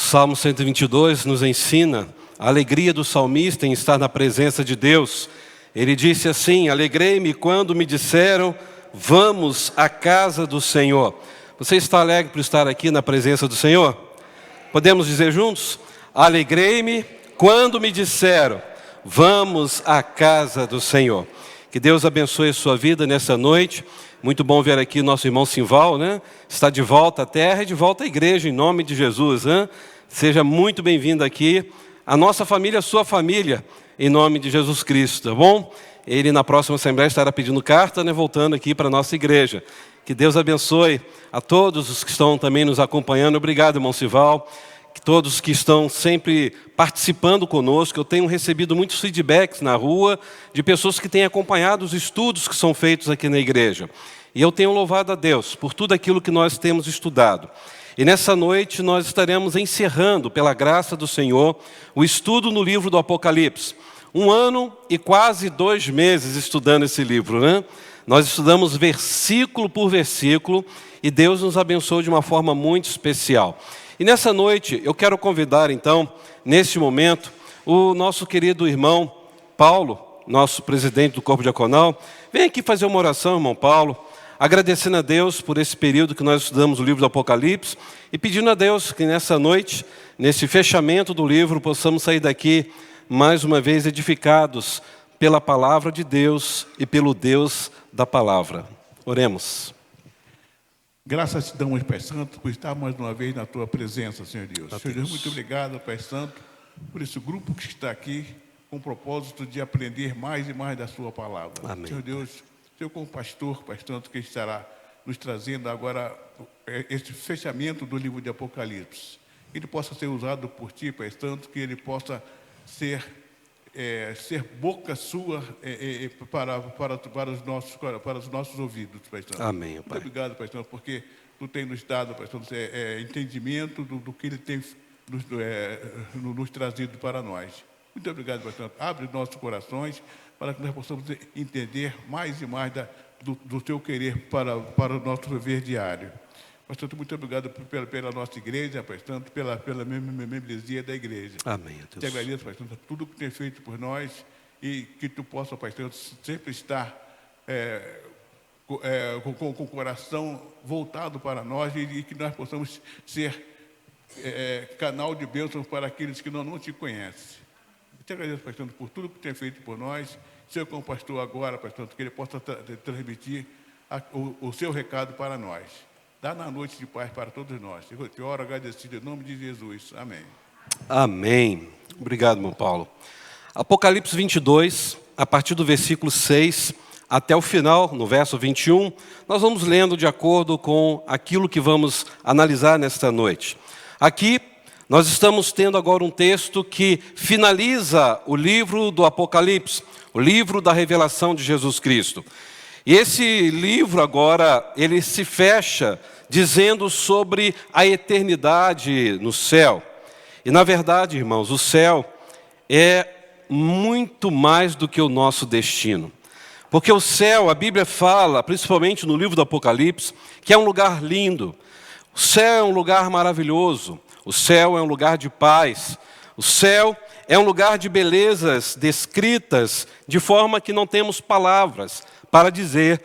Salmo 122 nos ensina a alegria do salmista em estar na presença de Deus. Ele disse assim: alegrei-me quando me disseram, vamos à casa do Senhor. Você está alegre por estar aqui na presença do Senhor? Podemos dizer juntos? Alegrei-me quando me disseram, vamos à casa do Senhor. Que Deus abençoe a sua vida nessa noite. Muito bom ver aqui nosso irmão Simval, né? Está de volta à terra e de volta à igreja, em nome de Jesus, né? Seja muito bem-vindo aqui. A nossa família, a sua família, em nome de Jesus Cristo, tá bom? Ele na próxima Assembleia estará pedindo carta, né? Voltando aqui para a nossa igreja. Que Deus abençoe a todos os que estão também nos acompanhando. Obrigado, irmão Simval. Que todos que estão sempre participando conosco. Eu tenho recebido muitos feedbacks na rua de pessoas que têm acompanhado os estudos que são feitos aqui na igreja. E eu tenho louvado a Deus por tudo aquilo que nós temos estudado. E nessa noite nós estaremos encerrando, pela graça do Senhor, o estudo no livro do Apocalipse. 1 ano e quase 2 meses estudando esse livro, né? Nós estudamos versículo por versículo e Deus nos abençoou de uma forma muito especial. E nessa noite eu quero convidar então, neste momento, o nosso querido irmão Paulo, nosso presidente do Corpo Diaconal. Vem aqui fazer uma oração, irmão Paulo, agradecendo a Deus por esse período que nós estudamos o livro do Apocalipse e pedindo a Deus que nessa noite, nesse fechamento do livro, possamos sair daqui mais uma vez edificados pela palavra de Deus e pelo Deus da palavra. Oremos. Graças te damos, Pai Santo, por estar mais uma vez na tua presença, Senhor Deus. Senhor Deus, muito obrigado, Pai Santo, por esse grupo que está aqui com o propósito de aprender mais e mais da sua palavra. Amém. Senhor Deus, Senhor como pastor, Pai Santo, que estará nos trazendo agora esse fechamento do livro de Apocalipse. Ele possa ser usado por ti, Pai Santo, que ele possa ser boca sua para os nossos ouvidos, Pai Santo. Amém, Pai. Muito obrigado, Pai Santo, porque tu tem nos dado, Pai Santo, entendimento do que ele tem nos trazido para nós. Muito obrigado, Pai Santo. Abre nossos corações para que nós possamos entender mais e mais do teu querer para o nosso viver diário. Pai Santo, muito obrigado pela nossa igreja, Pai Santo, pela membresia da igreja. Amém, Deus. Te agradeço, Pai Santo, tudo que tem feito por nós e que tu possa, Pai Santo, sempre estar com o coração voltado para nós e que nós possamos ser canal de bênção para aqueles que não te conhecem. Te agradeço, Pai Santo, por tudo que tem feito por nós. Senhor, como pastor agora, Pai Santo, que ele possa transmitir o seu recado para nós. Dá na noite de paz para todos nós. Eu te oro agradecido em nome de Jesus. Amém. Amém. Obrigado, irmão Paulo. Apocalipse 22, a partir do versículo 6 até o final, no verso 21, nós vamos lendo de acordo com aquilo que vamos analisar nesta noite. Aqui, nós estamos tendo agora um texto que finaliza o livro do Apocalipse, o livro da revelação de Jesus Cristo. E esse livro agora, ele se fecha dizendo sobre a eternidade no céu. E na verdade, irmãos, o céu é muito mais do que o nosso destino. Porque o céu, a Bíblia fala, principalmente no livro do Apocalipse, que é um lugar lindo. O céu é um lugar maravilhoso. O céu é um lugar de paz. O céu é um lugar de belezas descritas de forma que não temos palavras para dizer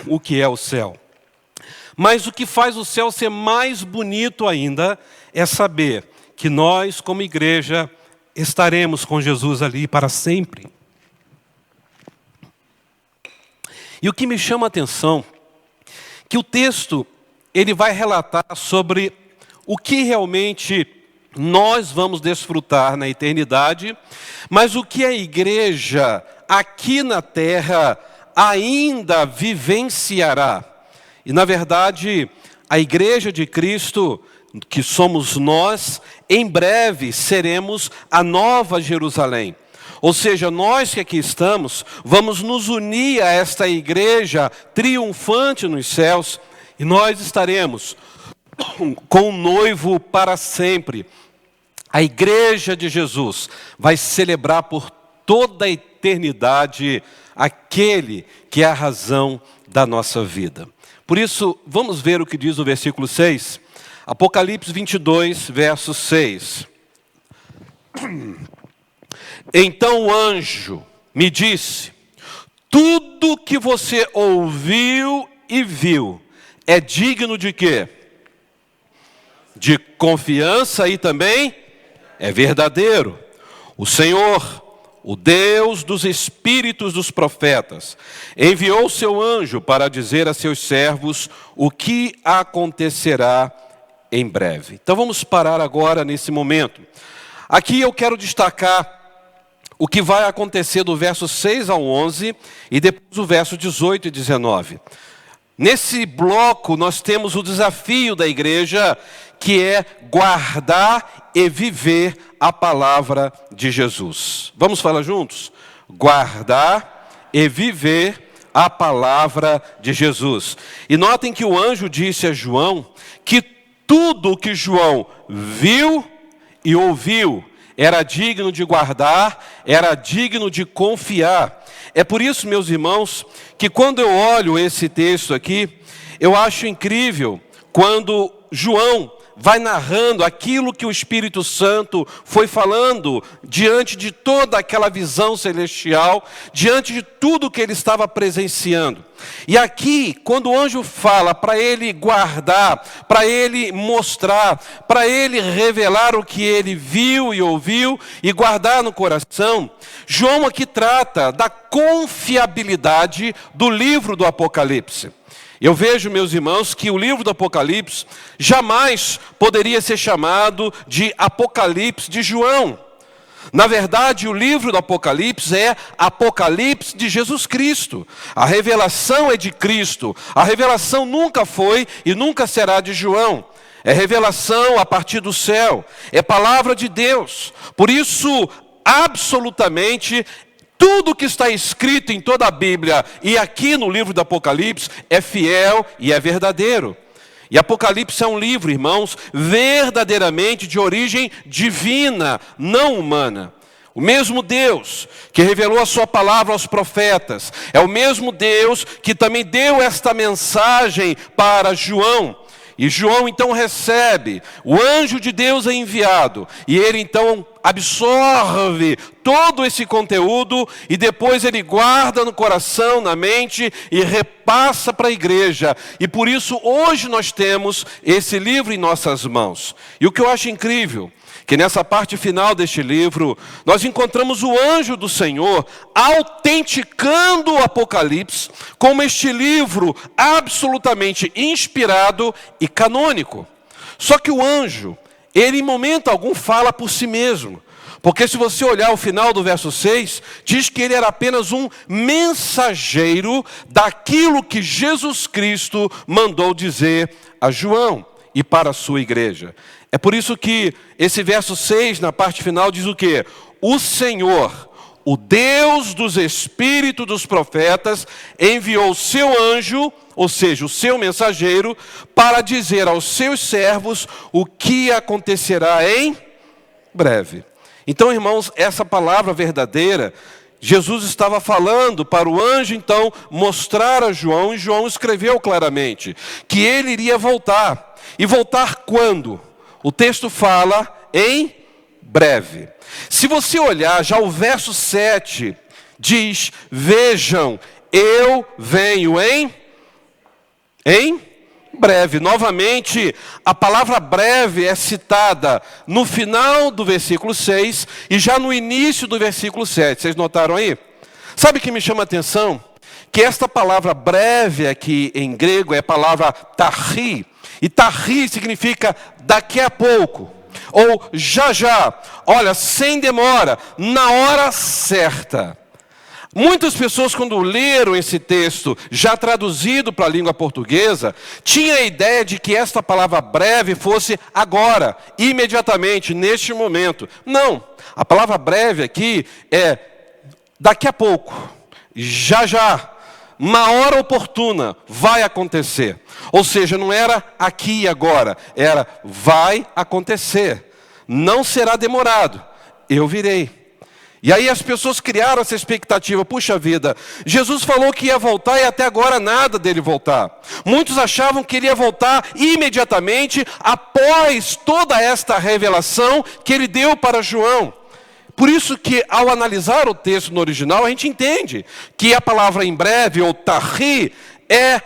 o que é o céu. Mas o que faz o céu ser mais bonito ainda é saber que nós, como igreja, estaremos com Jesus ali para sempre. E o que me chama a atenção, que o texto ele vai relatar sobre o que realmente nós vamos desfrutar na eternidade, mas o que a igreja aqui na terra ainda vivenciará. E na verdade, a igreja de Cristo, que somos nós, em breve seremos a Nova Jerusalém. Ou seja, nós que aqui estamos, vamos nos unir a esta igreja triunfante nos céus, e nós estaremos com o noivo para sempre. A igreja de Jesus vai celebrar por toda a eternidade aquele que é a razão da nossa vida. Por isso, vamos ver o que diz o versículo 6. Apocalipse 22, verso 6. Então o anjo me disse: tudo que você ouviu e viu é digno de quê? De confiança e também é verdadeiro. O Senhor, o Deus dos espíritos dos profetas, enviou seu anjo para dizer a seus servos o que acontecerá em breve. Então vamos parar agora nesse momento. Aqui eu quero destacar o que vai acontecer do verso 6 ao 11 e depois o verso 18 e 19. Nesse bloco nós temos o desafio da igreja, que é guardar e viver a palavra de Jesus. Vamos falar juntos? Guardar e viver a palavra de Jesus. E notem que o anjo disse a João que tudo o que João viu e ouviu era digno de guardar, era digno de confiar. É por isso, meus irmãos, que quando eu olho esse texto aqui, eu acho incrível quando João vai narrando aquilo que o Espírito Santo foi falando diante de toda aquela visão celestial, diante de tudo que ele estava presenciando. E aqui, quando o anjo fala para ele guardar, para ele mostrar, para ele revelar o que ele viu e ouviu e guardar no coração, João aqui trata da confiabilidade do livro do Apocalipse. Eu vejo, meus irmãos, que o livro do Apocalipse jamais poderia ser chamado de Apocalipse de João. Na verdade, o livro do Apocalipse é Apocalipse de Jesus Cristo. A revelação é de Cristo. A revelação nunca foi e nunca será de João. É revelação a partir do céu. É palavra de Deus. Por isso, absolutamente, tudo que está escrito em toda a Bíblia e aqui no livro do Apocalipse é fiel e é verdadeiro. E Apocalipse é um livro, irmãos, verdadeiramente de origem divina, não humana. O mesmo Deus que revelou a sua palavra aos profetas, é o mesmo Deus que também deu esta mensagem para João. E João então recebe, o anjo de Deus é enviado, e ele então absorve todo esse conteúdo, e depois ele guarda no coração, na mente, e repassa para a igreja. E por isso hoje nós temos esse livro em nossas mãos. E o que eu acho incrível, que nessa parte final deste livro, nós encontramos o anjo do Senhor autenticando o Apocalipse como este livro absolutamente inspirado e canônico. Só que o anjo, ele em momento algum fala por si mesmo. Porque se você olhar o final do verso 6, diz que ele era apenas um mensageiro daquilo que Jesus Cristo mandou dizer a João e para a sua igreja. É por isso que esse verso 6, na parte final, diz o quê? O Senhor, o Deus dos espíritos dos profetas, enviou o seu anjo, ou seja, o seu mensageiro, para dizer aos seus servos o que acontecerá em breve. Então, irmãos, essa palavra verdadeira, Jesus estava falando para o anjo, então, mostrar a João, e João escreveu claramente que ele iria voltar. E voltar quando? O texto fala em breve. Se você olhar, já o verso 7 diz: vejam, eu venho em breve. Novamente, a palavra breve é citada no final do versículo 6 e já no início do versículo 7. Vocês notaram aí? Sabe o que me chama a atenção? Que esta palavra breve aqui em grego é a palavra tarri. E tarri significa daqui a pouco, ou já já, olha, sem demora, na hora certa. Muitas pessoas, quando leram esse texto, já traduzido para a língua portuguesa, tinham a ideia de que esta palavra breve fosse agora, imediatamente, neste momento. Não, a palavra breve aqui é daqui a pouco, já já. Na hora oportuna vai acontecer. Ou seja, não era aqui e agora, era vai acontecer. Não será demorado, eu virei. E aí as pessoas criaram essa expectativa, puxa vida, Jesus falou que ia voltar e até agora nada dele voltar. Muitos achavam que ele ia voltar imediatamente após toda esta revelação que ele deu para João. Por isso que ao analisar o texto no original, a gente entende que a palavra em breve, ou tahri, é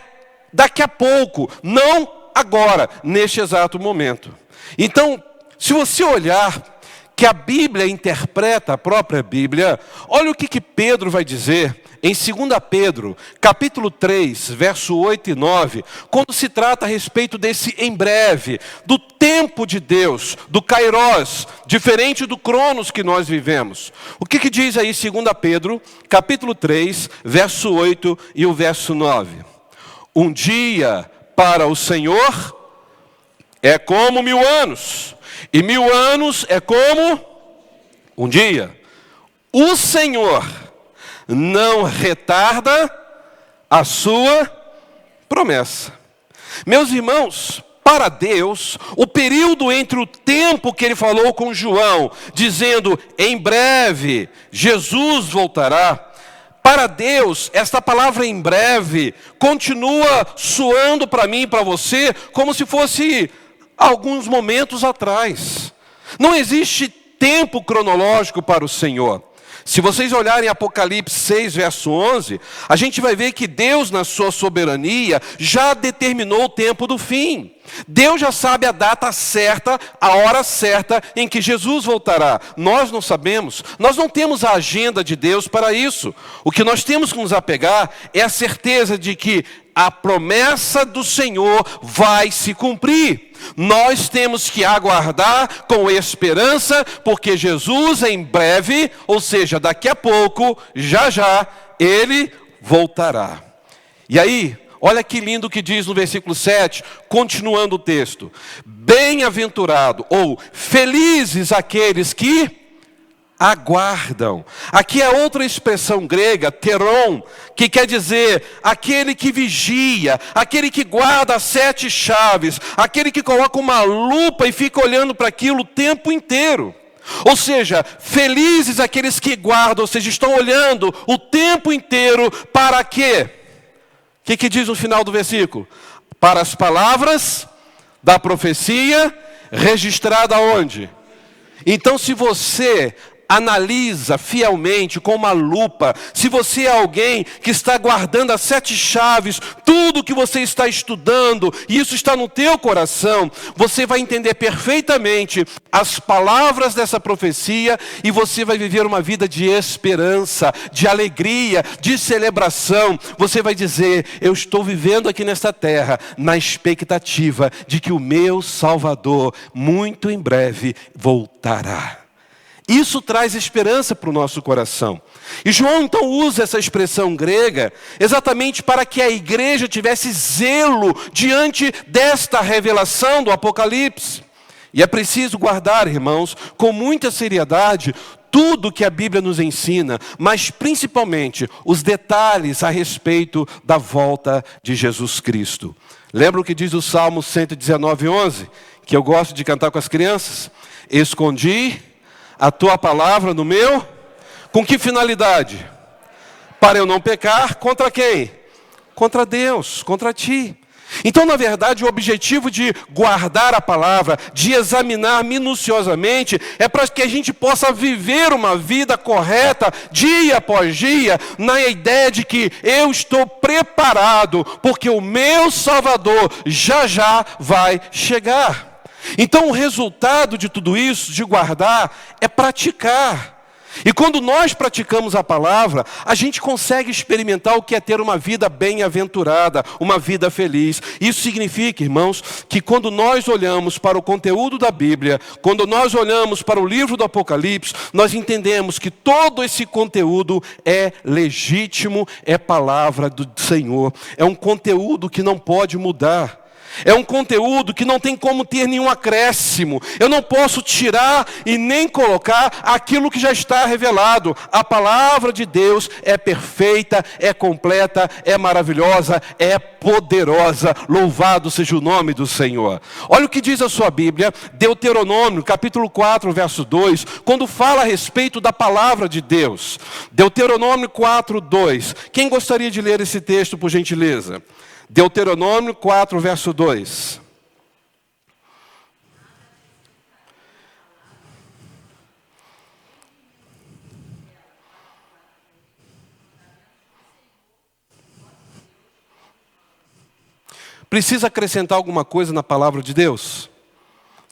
daqui a pouco, não agora, neste exato momento. Então, se você olhar que a Bíblia interpreta a própria Bíblia, olha o que Pedro vai dizer em 2 Pedro, capítulo 3, verso 8 e 9, quando se trata a respeito desse em breve, do tempo de Deus, do Kairos, diferente do Cronos que nós vivemos. O que diz aí 2 Pedro, capítulo 3, verso 8 e o verso 9? Um dia para o Senhor é como 1000 anos, e 1000 anos é como um dia. O Senhor não retarda a sua promessa. Meus irmãos, para Deus, o período entre o tempo que ele falou com João, dizendo, em breve, Jesus voltará, para Deus, esta palavra em breve, continua soando para mim e para você, como se fosse alguns momentos atrás. Não existe tempo cronológico para o Senhor. Se vocês olharem Apocalipse 6, verso 11, a gente vai ver que Deus, na sua soberania, já determinou o tempo do fim. Deus já sabe a data certa, a hora certa em que Jesus voltará. Nós não sabemos, nós não temos a agenda de Deus para isso. O que nós temos que nos apegar é a certeza de que a promessa do Senhor vai se cumprir. Nós temos que aguardar com esperança, porque Jesus em breve, ou seja, daqui a pouco, já Ele voltará. E aí, olha que lindo que diz no versículo 7, continuando o texto. Bem-aventurado, ou felizes aqueles que aguardam. Aqui é outra expressão grega, teron, que quer dizer aquele que vigia, aquele que guarda as 7 chaves, aquele que coloca uma lupa e fica olhando para aquilo o tempo inteiro. Ou seja, felizes aqueles que guardam, ou seja, estão olhando o tempo inteiro para quê? O que diz no final do versículo? Para as palavras da profecia registrada onde? Então, se você analisa fielmente com uma lupa, se você é alguém que está guardando as 7 chaves, tudo que você está estudando, e isso está no teu coração, você vai entender perfeitamente as palavras dessa profecia, e você vai viver uma vida de esperança, de alegria, de celebração. Você vai dizer, eu estou vivendo aqui nesta terra, na expectativa de que o meu Salvador, muito em breve, voltará. Isso traz esperança para o nosso coração. E João então usa essa expressão grega exatamente para que a igreja tivesse zelo diante desta revelação do Apocalipse. E é preciso guardar, irmãos, com muita seriedade, tudo que a Bíblia nos ensina, mas principalmente os detalhes a respeito da volta de Jesus Cristo. Lembra o que diz o Salmo 119, 11? Que eu gosto de cantar com as crianças? Escondi a tua palavra no meu, com que finalidade? Para eu não pecar contra quem? Contra Deus, contra ti. Então, na verdade, o objetivo de guardar a palavra, de examinar minuciosamente, é para que a gente possa viver uma vida correta, dia após dia, na ideia de que eu estou preparado, porque o meu Salvador já vai chegar. Então o resultado de tudo isso, de guardar, é praticar. E quando nós praticamos a palavra, a gente consegue experimentar o que é ter uma vida bem-aventurada, uma vida feliz. Isso significa, irmãos, que quando nós olhamos para o conteúdo da Bíblia, quando nós olhamos para o livro do Apocalipse, nós entendemos que todo esse conteúdo é legítimo, é palavra do Senhor, é um conteúdo que não pode mudar. É um conteúdo que não tem como ter nenhum acréscimo. Eu não posso tirar e nem colocar aquilo que já está revelado. A palavra de Deus é perfeita, é completa, é maravilhosa, é poderosa. Louvado seja o nome do Senhor. Olha o que diz a sua Bíblia, Deuteronômio, capítulo 4, verso 2, quando fala a respeito da palavra de Deus. Deuteronômio 4, 2. Quem gostaria de ler esse texto, por gentileza? Deuteronômio 4, verso 2. Precisa acrescentar alguma coisa na palavra de Deus?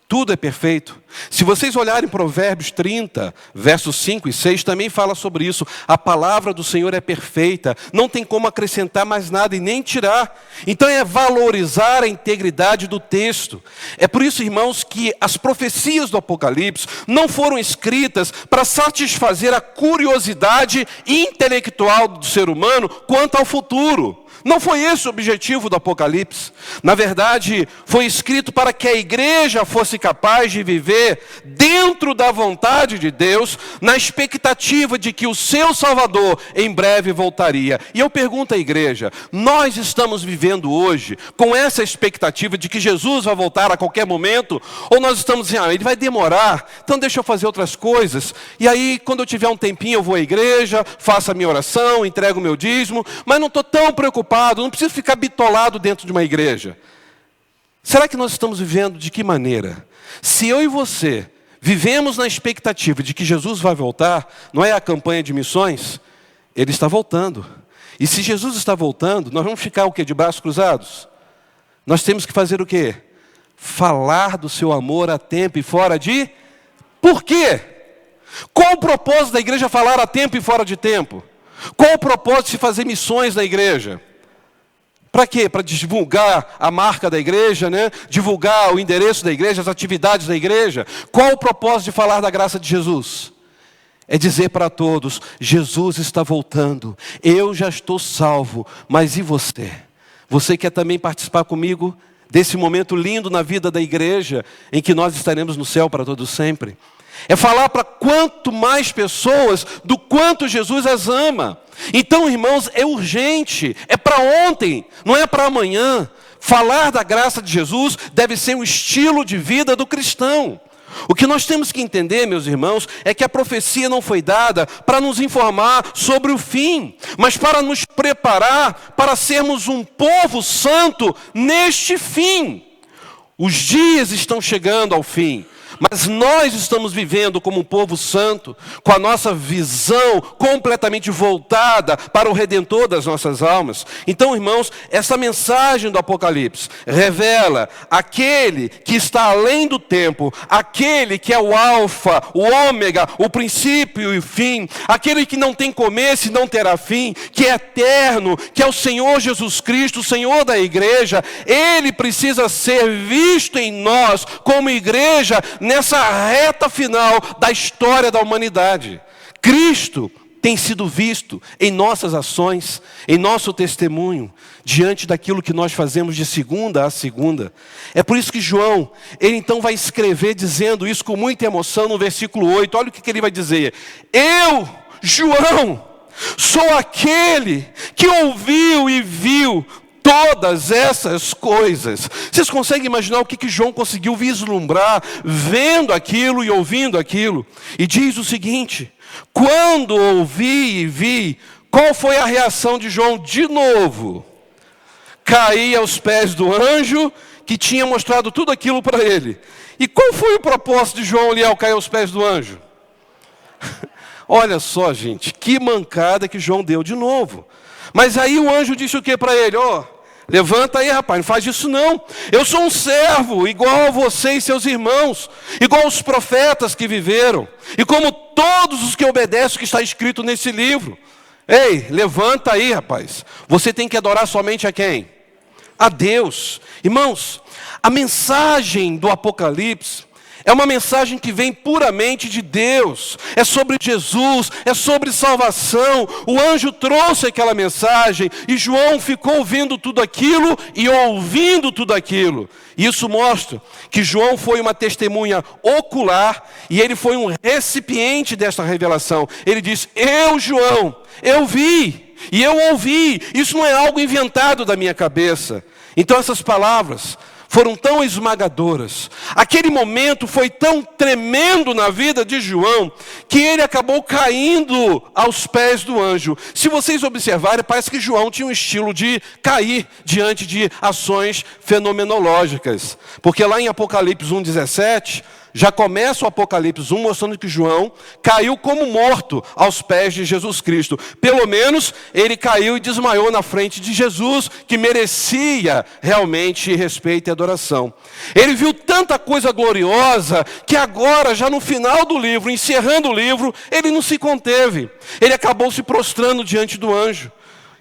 Tudo é perfeito. Se vocês olharem Provérbios 30, versos 5 e 6, também fala sobre isso. A palavra do Senhor é perfeita. Não tem como acrescentar mais nada e nem tirar. Então é valorizar a integridade do texto. É por isso, irmãos, que as profecias do Apocalipse não foram escritas para satisfazer a curiosidade intelectual do ser humano quanto ao futuro. Não foi esse o objetivo do Apocalipse. Na verdade, foi escrito para que a igreja fosse capaz de viver dentro da vontade de Deus, na expectativa de que o seu Salvador em breve voltaria. E eu pergunto à igreja, nós estamos vivendo hoje com essa expectativa de que Jesus vai voltar a qualquer momento? Ou nós estamos dizendo, ele vai demorar, então deixa eu fazer outras coisas. E aí, quando eu tiver um tempinho, eu vou à igreja, faço a minha oração, entrego o meu dízimo, mas não estou tão preocupado, não preciso ficar bitolado dentro de uma igreja. Será que nós estamos vivendo de que maneira? Se eu e você vivemos na expectativa de que Jesus vai voltar, não é a campanha de missões? Ele está voltando. E se Jesus está voltando, nós vamos ficar o quê? De braços cruzados? Nós temos que fazer o quê? Falar do seu amor a tempo e fora de... Por quê? Qual o propósito da igreja falar a tempo e fora de tempo? Qual o propósito de fazer missões na igreja? Para quê? Para divulgar a marca da igreja, né? Divulgar o endereço da igreja, as atividades da igreja. Qual o propósito de falar da graça de Jesus? É dizer para todos, Jesus está voltando, eu já estou salvo, mas e você? Você quer também participar comigo desse momento lindo na vida da igreja, em que nós estaremos no céu para todo sempre? É falar para quanto mais pessoas do quanto Jesus as ama. Então, irmãos, é urgente, é para ontem, não é para amanhã. Falar da graça de Jesus deve ser um estilo de vida do cristão. O que nós temos que entender, meus irmãos, é que a profecia não foi dada para nos informar sobre o fim, mas para nos preparar para sermos um povo santo neste fim. Os dias estão chegando ao fim. Mas nós estamos vivendo como um povo santo, com a nossa visão completamente voltada para o Redentor das nossas almas. Então, irmãos, essa mensagem do Apocalipse revela aquele que está além do tempo, aquele que é o alfa, o ômega, o princípio e o fim, aquele que não tem começo e não terá fim, que é eterno, que é o Senhor Jesus Cristo, o Senhor da igreja. Ele precisa ser visto em nós como igreja, nessa reta final da história da humanidade. Cristo tem sido visto em nossas ações, em nosso testemunho, diante daquilo que nós fazemos de segunda a segunda. É por isso que João, ele então vai escrever dizendo isso com muita emoção no versículo 8. Olha o que ele vai dizer. Eu, João, sou aquele que ouviu e viu todas essas coisas. Vocês conseguem imaginar o que João conseguiu vislumbrar, vendo aquilo e ouvindo aquilo? E diz o seguinte, quando ouvi e vi, qual foi a reação de João? De novo, caí aos pés do anjo que tinha mostrado tudo aquilo para ele. E qual foi o propósito de João ali ao cair aos pés do anjo? Olha só, gente, que mancada que João deu de novo. Mas aí o anjo disse o que para ele? Levanta aí, rapaz, não faz isso não. Eu sou um servo, igual a você e seus irmãos, igual aos profetas que viveram, e como todos os que obedecem o que está escrito nesse livro. Ei, levanta aí, rapaz. Você tem que adorar somente a quem? a Deus. Irmãos, a mensagem do Apocalipse é uma mensagem que vem puramente de Deus. É sobre Jesus, é sobre salvação. O anjo trouxe aquela mensagem e João ficou vendo tudo aquilo e ouvindo tudo aquilo. Isso mostra que João foi uma testemunha ocular e ele foi um recipiente desta revelação. Ele diz: eu, João, eu vi e eu ouvi. Isso não é algo inventado da minha cabeça. Então essas palavras foram tão esmagadoras. Aquele momento foi tão tremendo na vida de João, que ele acabou caindo aos pés do anjo. Se vocês observarem, parece que João tinha um estilo de cair diante de ações fenomenológicas. Porque lá em Apocalipse 1,17, já começa o Apocalipse 1 mostrando que João caiu como morto aos pés de Jesus Cristo. Pelo menos ele caiu e desmaiou na frente de Jesus, que merecia realmente respeito e adoração. Ele viu tanta coisa gloriosa que agora, já no final do livro, encerrando o livro, ele não se conteve. Ele acabou se prostrando diante do anjo.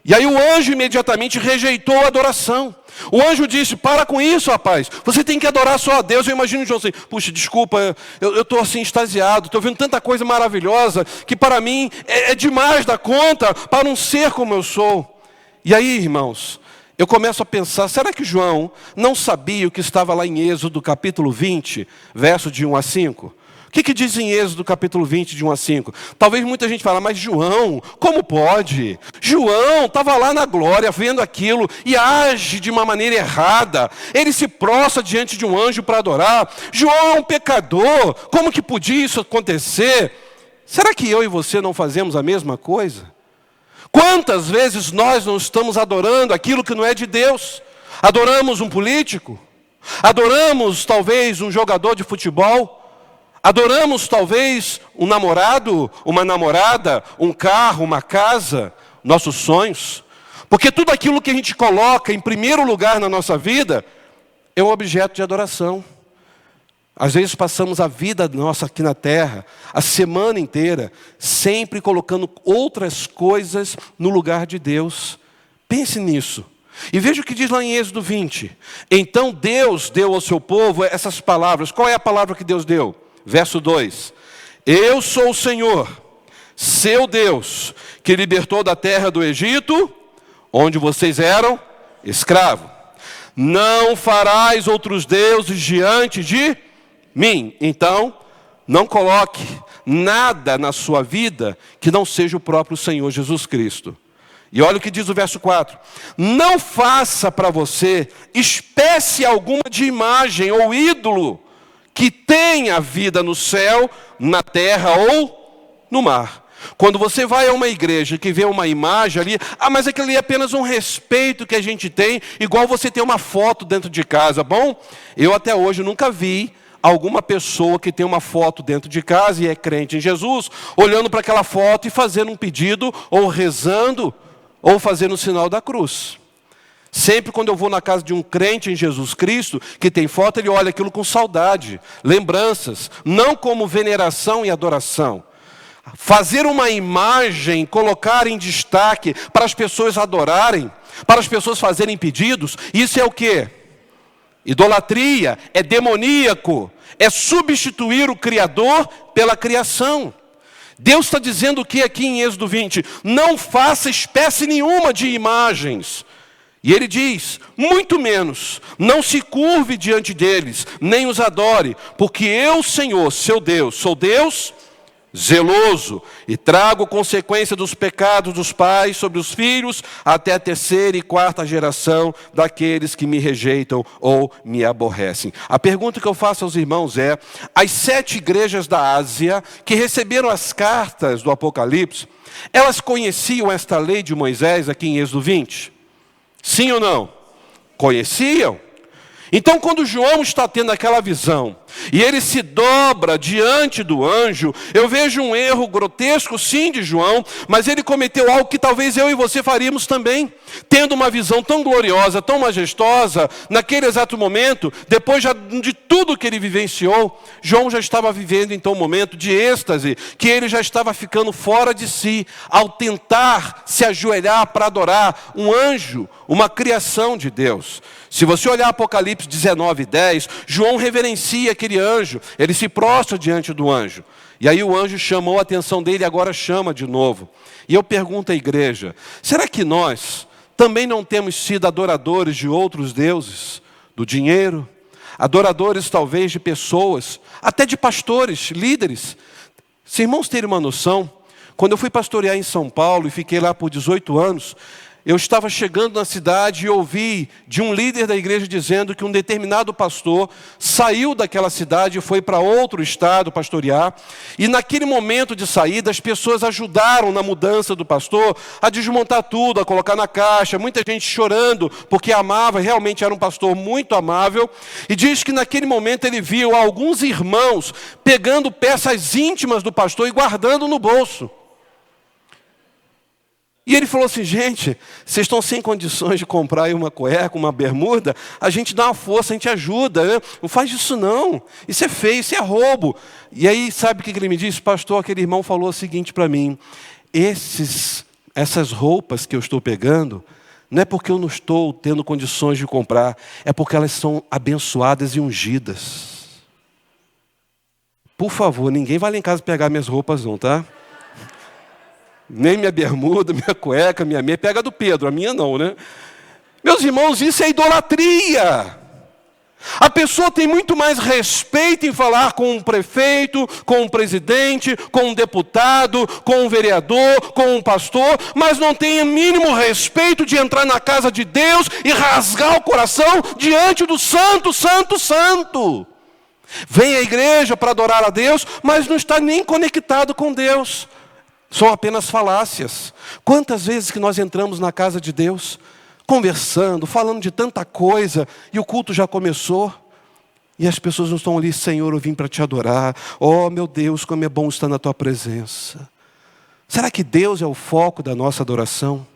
E aí o anjo imediatamente rejeitou a adoração. O anjo disse: para com isso, rapaz, você tem que adorar só a Deus. Eu imagino o João assim: puxa, desculpa, eu estou assim extasiado, estou vendo tanta coisa maravilhosa, que para mim é demais da conta, para um ser como eu sou. E aí, irmãos, eu começo a pensar, será que João não sabia o que estava lá em Êxodo capítulo 20, verso de 1 a 5? O que diz em Êxodo capítulo 20, de 1 a 5? Talvez muita gente fale: mas João, como pode? João estava lá na glória, vendo aquilo, e age de uma maneira errada. Ele se prostra diante de um anjo para adorar. João é um pecador, como que podia isso acontecer? Será que eu e você não fazemos a mesma coisa? Quantas vezes nós não estamos adorando aquilo que não é de Deus? Adoramos um político? Adoramos talvez um jogador de futebol? Adoramos talvez um namorado, uma namorada, um carro, uma casa, nossos sonhos. Porque tudo aquilo que a gente coloca em primeiro lugar na nossa vida é um objeto de adoração. Às vezes passamos a vida nossa aqui na terra, a semana inteira, sempre colocando outras coisas no lugar de Deus. Pense nisso. E veja o que diz lá em Êxodo 20. Então Deus deu ao seu povo essas palavras. Qual é a palavra que Deus deu? Verso 2, eu sou o Senhor, seu Deus, que libertou da terra do Egito, onde vocês eram escravos. Não farás outros deuses diante de mim. Então, não coloque nada na sua vida que não seja o próprio Senhor Jesus Cristo. E olha o que diz o verso 4. Não faça para você espécie alguma de imagem ou ídolo que tenha vida no céu, na terra ou no mar. Quando você vai a uma igreja que vê uma imagem ali, mas aquilo ali é apenas um respeito que a gente tem, igual você tem uma foto dentro de casa, bom? Eu até hoje nunca vi alguma pessoa que tem uma foto dentro de casa e é crente em Jesus, olhando para aquela foto e fazendo um pedido, ou rezando, ou fazendo o sinal da cruz. Sempre quando eu vou na casa de um crente em Jesus Cristo, que tem foto, ele olha aquilo com saudade, lembranças, não como veneração e adoração. Fazer uma imagem, colocar em destaque para as pessoas adorarem, para as pessoas fazerem pedidos, isso é o quê? Idolatria, é demoníaco, é substituir o Criador pela criação. Deus está dizendo o que aqui em Êxodo 20? Não faça espécie nenhuma de imagens. E ele diz, muito menos, não se curve diante deles, nem os adore, porque eu, Senhor, seu Deus, sou Deus zeloso, e trago consequência dos pecados dos pais sobre os filhos, até a terceira e quarta geração daqueles que me rejeitam ou me aborrecem. A pergunta que eu faço aos irmãos é, as 7 igrejas da Ásia, que receberam as cartas do Apocalipse, elas conheciam esta lei de Moisés aqui em Êxodo 20? Sim ou não? Conheciam? Então, quando João está tendo aquela visão e ele se dobra diante do anjo, eu vejo um erro grotesco sim de João, mas ele cometeu algo que talvez eu e você faríamos também. Tendo uma visão tão gloriosa, tão majestosa, naquele exato momento, depois de tudo que ele vivenciou, João já estava vivendo então um momento de êxtase, que ele já estava ficando fora de si, ao tentar se ajoelhar para adorar um anjo, uma criação de Deus. Se você olhar Apocalipse 19:10, João reverencia aquele anjo, ele se prostra diante do anjo. E aí o anjo chamou a atenção dele e agora chama de novo. E eu pergunto à igreja, será que nós também não temos sido adoradores de outros deuses? Do dinheiro, adoradores talvez de pessoas, até de pastores, líderes. Se irmãos terem uma noção, quando eu fui pastorear em São Paulo e fiquei lá por 18 anos, eu estava chegando na cidade e ouvi de um líder da igreja dizendo que um determinado pastor saiu daquela cidade e foi para outro estado pastorear. E naquele momento de saída, as pessoas ajudaram na mudança do pastor a desmontar tudo, a colocar na caixa. Muita gente chorando porque amava, realmente era um pastor muito amável. E diz que naquele momento ele viu alguns irmãos pegando peças íntimas do pastor e guardando no bolso. E ele falou assim, gente, vocês estão sem condições de comprar aí uma cueca, uma bermuda, a gente dá uma força, a gente ajuda, né? Não faz isso não, isso é feio, isso é roubo. E aí, sabe o que ele me disse? Pastor, aquele irmão falou o seguinte para mim, essas roupas que eu estou pegando, não é porque eu não estou tendo condições de comprar, é porque elas são abençoadas e ungidas. Por favor, ninguém vai lá em casa pegar minhas roupas não, tá? Nem minha bermuda, minha cueca, minha meia, pega do Pedro, a minha não, né? Meus irmãos, isso é idolatria. A pessoa tem muito mais respeito em falar com um prefeito, com um presidente, com um deputado, com um vereador, com um pastor, mas não tem o mínimo respeito de entrar na casa de Deus e rasgar o coração diante do santo, santo, santo. Vem à igreja para adorar a Deus, mas não está nem conectado com Deus. São apenas falácias. Quantas vezes que nós entramos na casa de Deus, conversando, falando de tanta coisa, e o culto já começou, e as pessoas não estão ali, Senhor, eu vim para te adorar. Oh, meu Deus, como é bom estar na tua presença. Será que Deus é o foco da nossa adoração?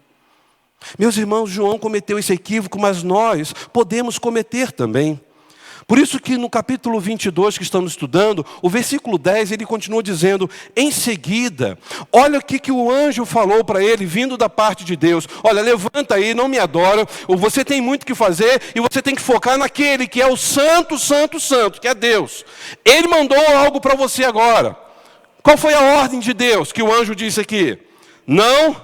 Meus irmãos, João cometeu esse equívoco, mas nós podemos cometer também. Por isso que no capítulo 22 que estamos estudando, o versículo 10, ele continua dizendo, em seguida, olha o que o anjo falou para ele, vindo da parte de Deus. Olha, levanta aí, não me adora, você tem muito o que fazer e você tem que focar naquele que é o santo, santo, santo, que é Deus. Ele mandou algo para você agora. Qual foi a ordem de Deus que o anjo disse aqui? Não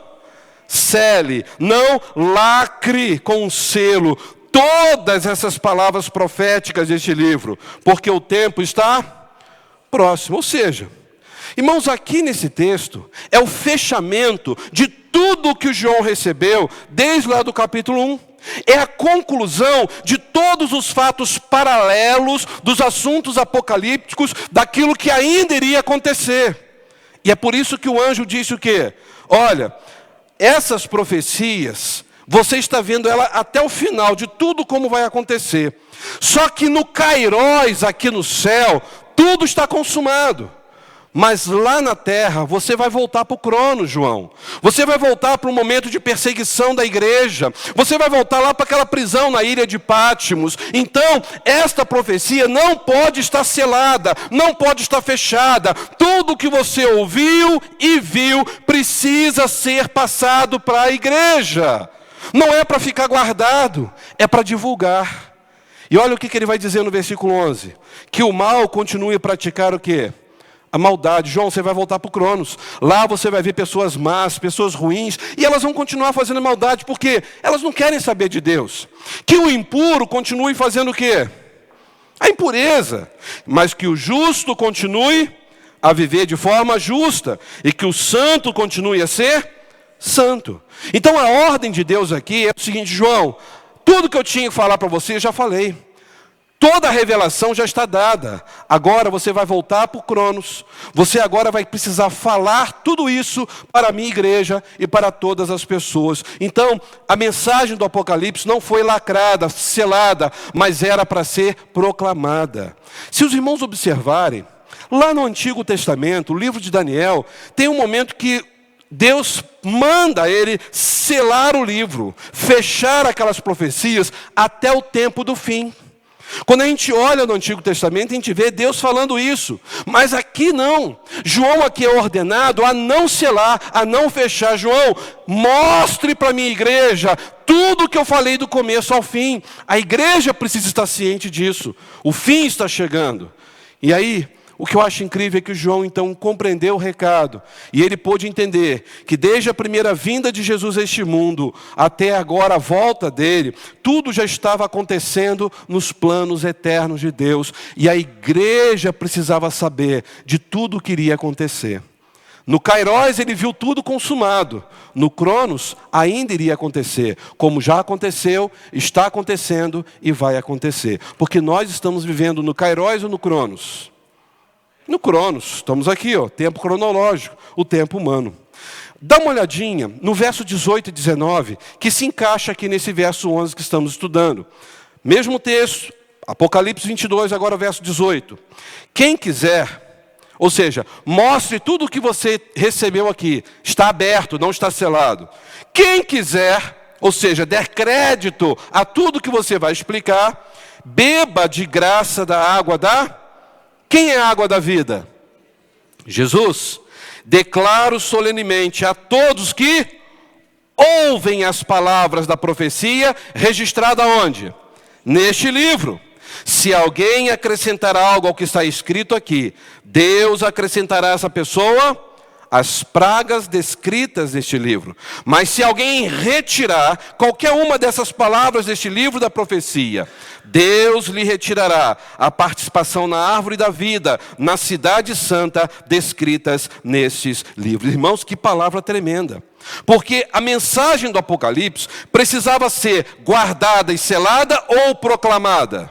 cele, não lacre com um selo todas essas palavras proféticas deste livro, porque o tempo está próximo. Ou seja, irmãos, aqui nesse texto é o fechamento de tudo que o João recebeu desde lá do capítulo 1. É a conclusão de todos os fatos paralelos dos assuntos apocalípticos, daquilo que ainda iria acontecer. E é por isso que o anjo disse o quê? Olha, essas profecias, você está vendo ela até o final de tudo como vai acontecer. Só que no Kairos, aqui no céu, tudo está consumado. Mas lá na terra, você vai voltar para o Cronos, João. Você vai voltar para um momento de perseguição da igreja. Você vai voltar lá para aquela prisão na ilha de Patmos. Então, esta profecia não pode estar selada, não pode estar fechada. Tudo que você ouviu e viu precisa ser passado para a igreja. Não é para ficar guardado, é para divulgar. E olha o que ele vai dizer no versículo 11. Que o mal continue a praticar o quê? A maldade. João, você vai voltar para o Cronos. Lá você vai ver pessoas más, pessoas ruins, e elas vão continuar fazendo maldade, porque elas não querem saber de Deus. Que o impuro continue fazendo o quê? A impureza. Mas que o justo continue a viver de forma justa, e que o santo continue a ser santo. Então a ordem de Deus aqui é o seguinte, João, tudo que eu tinha que falar para você, eu já falei. Toda a revelação já está dada. Agora você vai voltar para o Cronos. Você agora vai precisar falar tudo isso para a minha igreja e para todas as pessoas. Então, a mensagem do Apocalipse não foi lacrada, selada, mas era para ser proclamada. Se os irmãos observarem, lá no Antigo Testamento, o livro de Daniel, tem um momento que Deus manda ele selar o livro, fechar aquelas profecias até o tempo do fim. Quando a gente olha no Antigo Testamento, a gente vê Deus falando isso. Mas aqui não. João aqui é ordenado a não selar, a não fechar. João, mostre para a minha igreja tudo que eu falei do começo ao fim. A igreja precisa estar ciente disso. O fim está chegando. E aí, o que eu acho incrível é que o João então compreendeu o recado. E ele pôde entender que desde a primeira vinda de Jesus a este mundo, até agora a volta dele, tudo já estava acontecendo nos planos eternos de Deus. E a igreja precisava saber de tudo o que iria acontecer. No Kairos ele viu tudo consumado. No Cronos ainda iria acontecer. Como já aconteceu, está acontecendo e vai acontecer. Porque nós estamos vivendo no Kairos ou no Cronos? No Cronos, estamos aqui, tempo cronológico, o tempo humano. Dá uma olhadinha no verso 18 e 19, que se encaixa aqui nesse verso 11 que estamos estudando. Mesmo texto, Apocalipse 22, agora o verso 18. Quem quiser, ou seja, mostre tudo o que você recebeu aqui, está aberto, não está selado. Quem quiser, ou seja, der crédito a tudo que você vai explicar, beba de graça da água da... Quem é a água da vida? Jesus. Declaro solenemente a todos que ouvem as palavras da profecia, registrada onde? Neste livro. Se alguém acrescentar algo ao que está escrito aqui, Deus acrescentará a essa pessoa as pragas descritas neste livro. Mas se alguém retirar qualquer uma dessas palavras deste livro da profecia, Deus lhe retirará a participação na árvore da vida, na cidade santa, descritas nestes livros. Irmãos, que palavra tremenda. Porque a mensagem do Apocalipse precisava ser guardada e selada ou proclamada?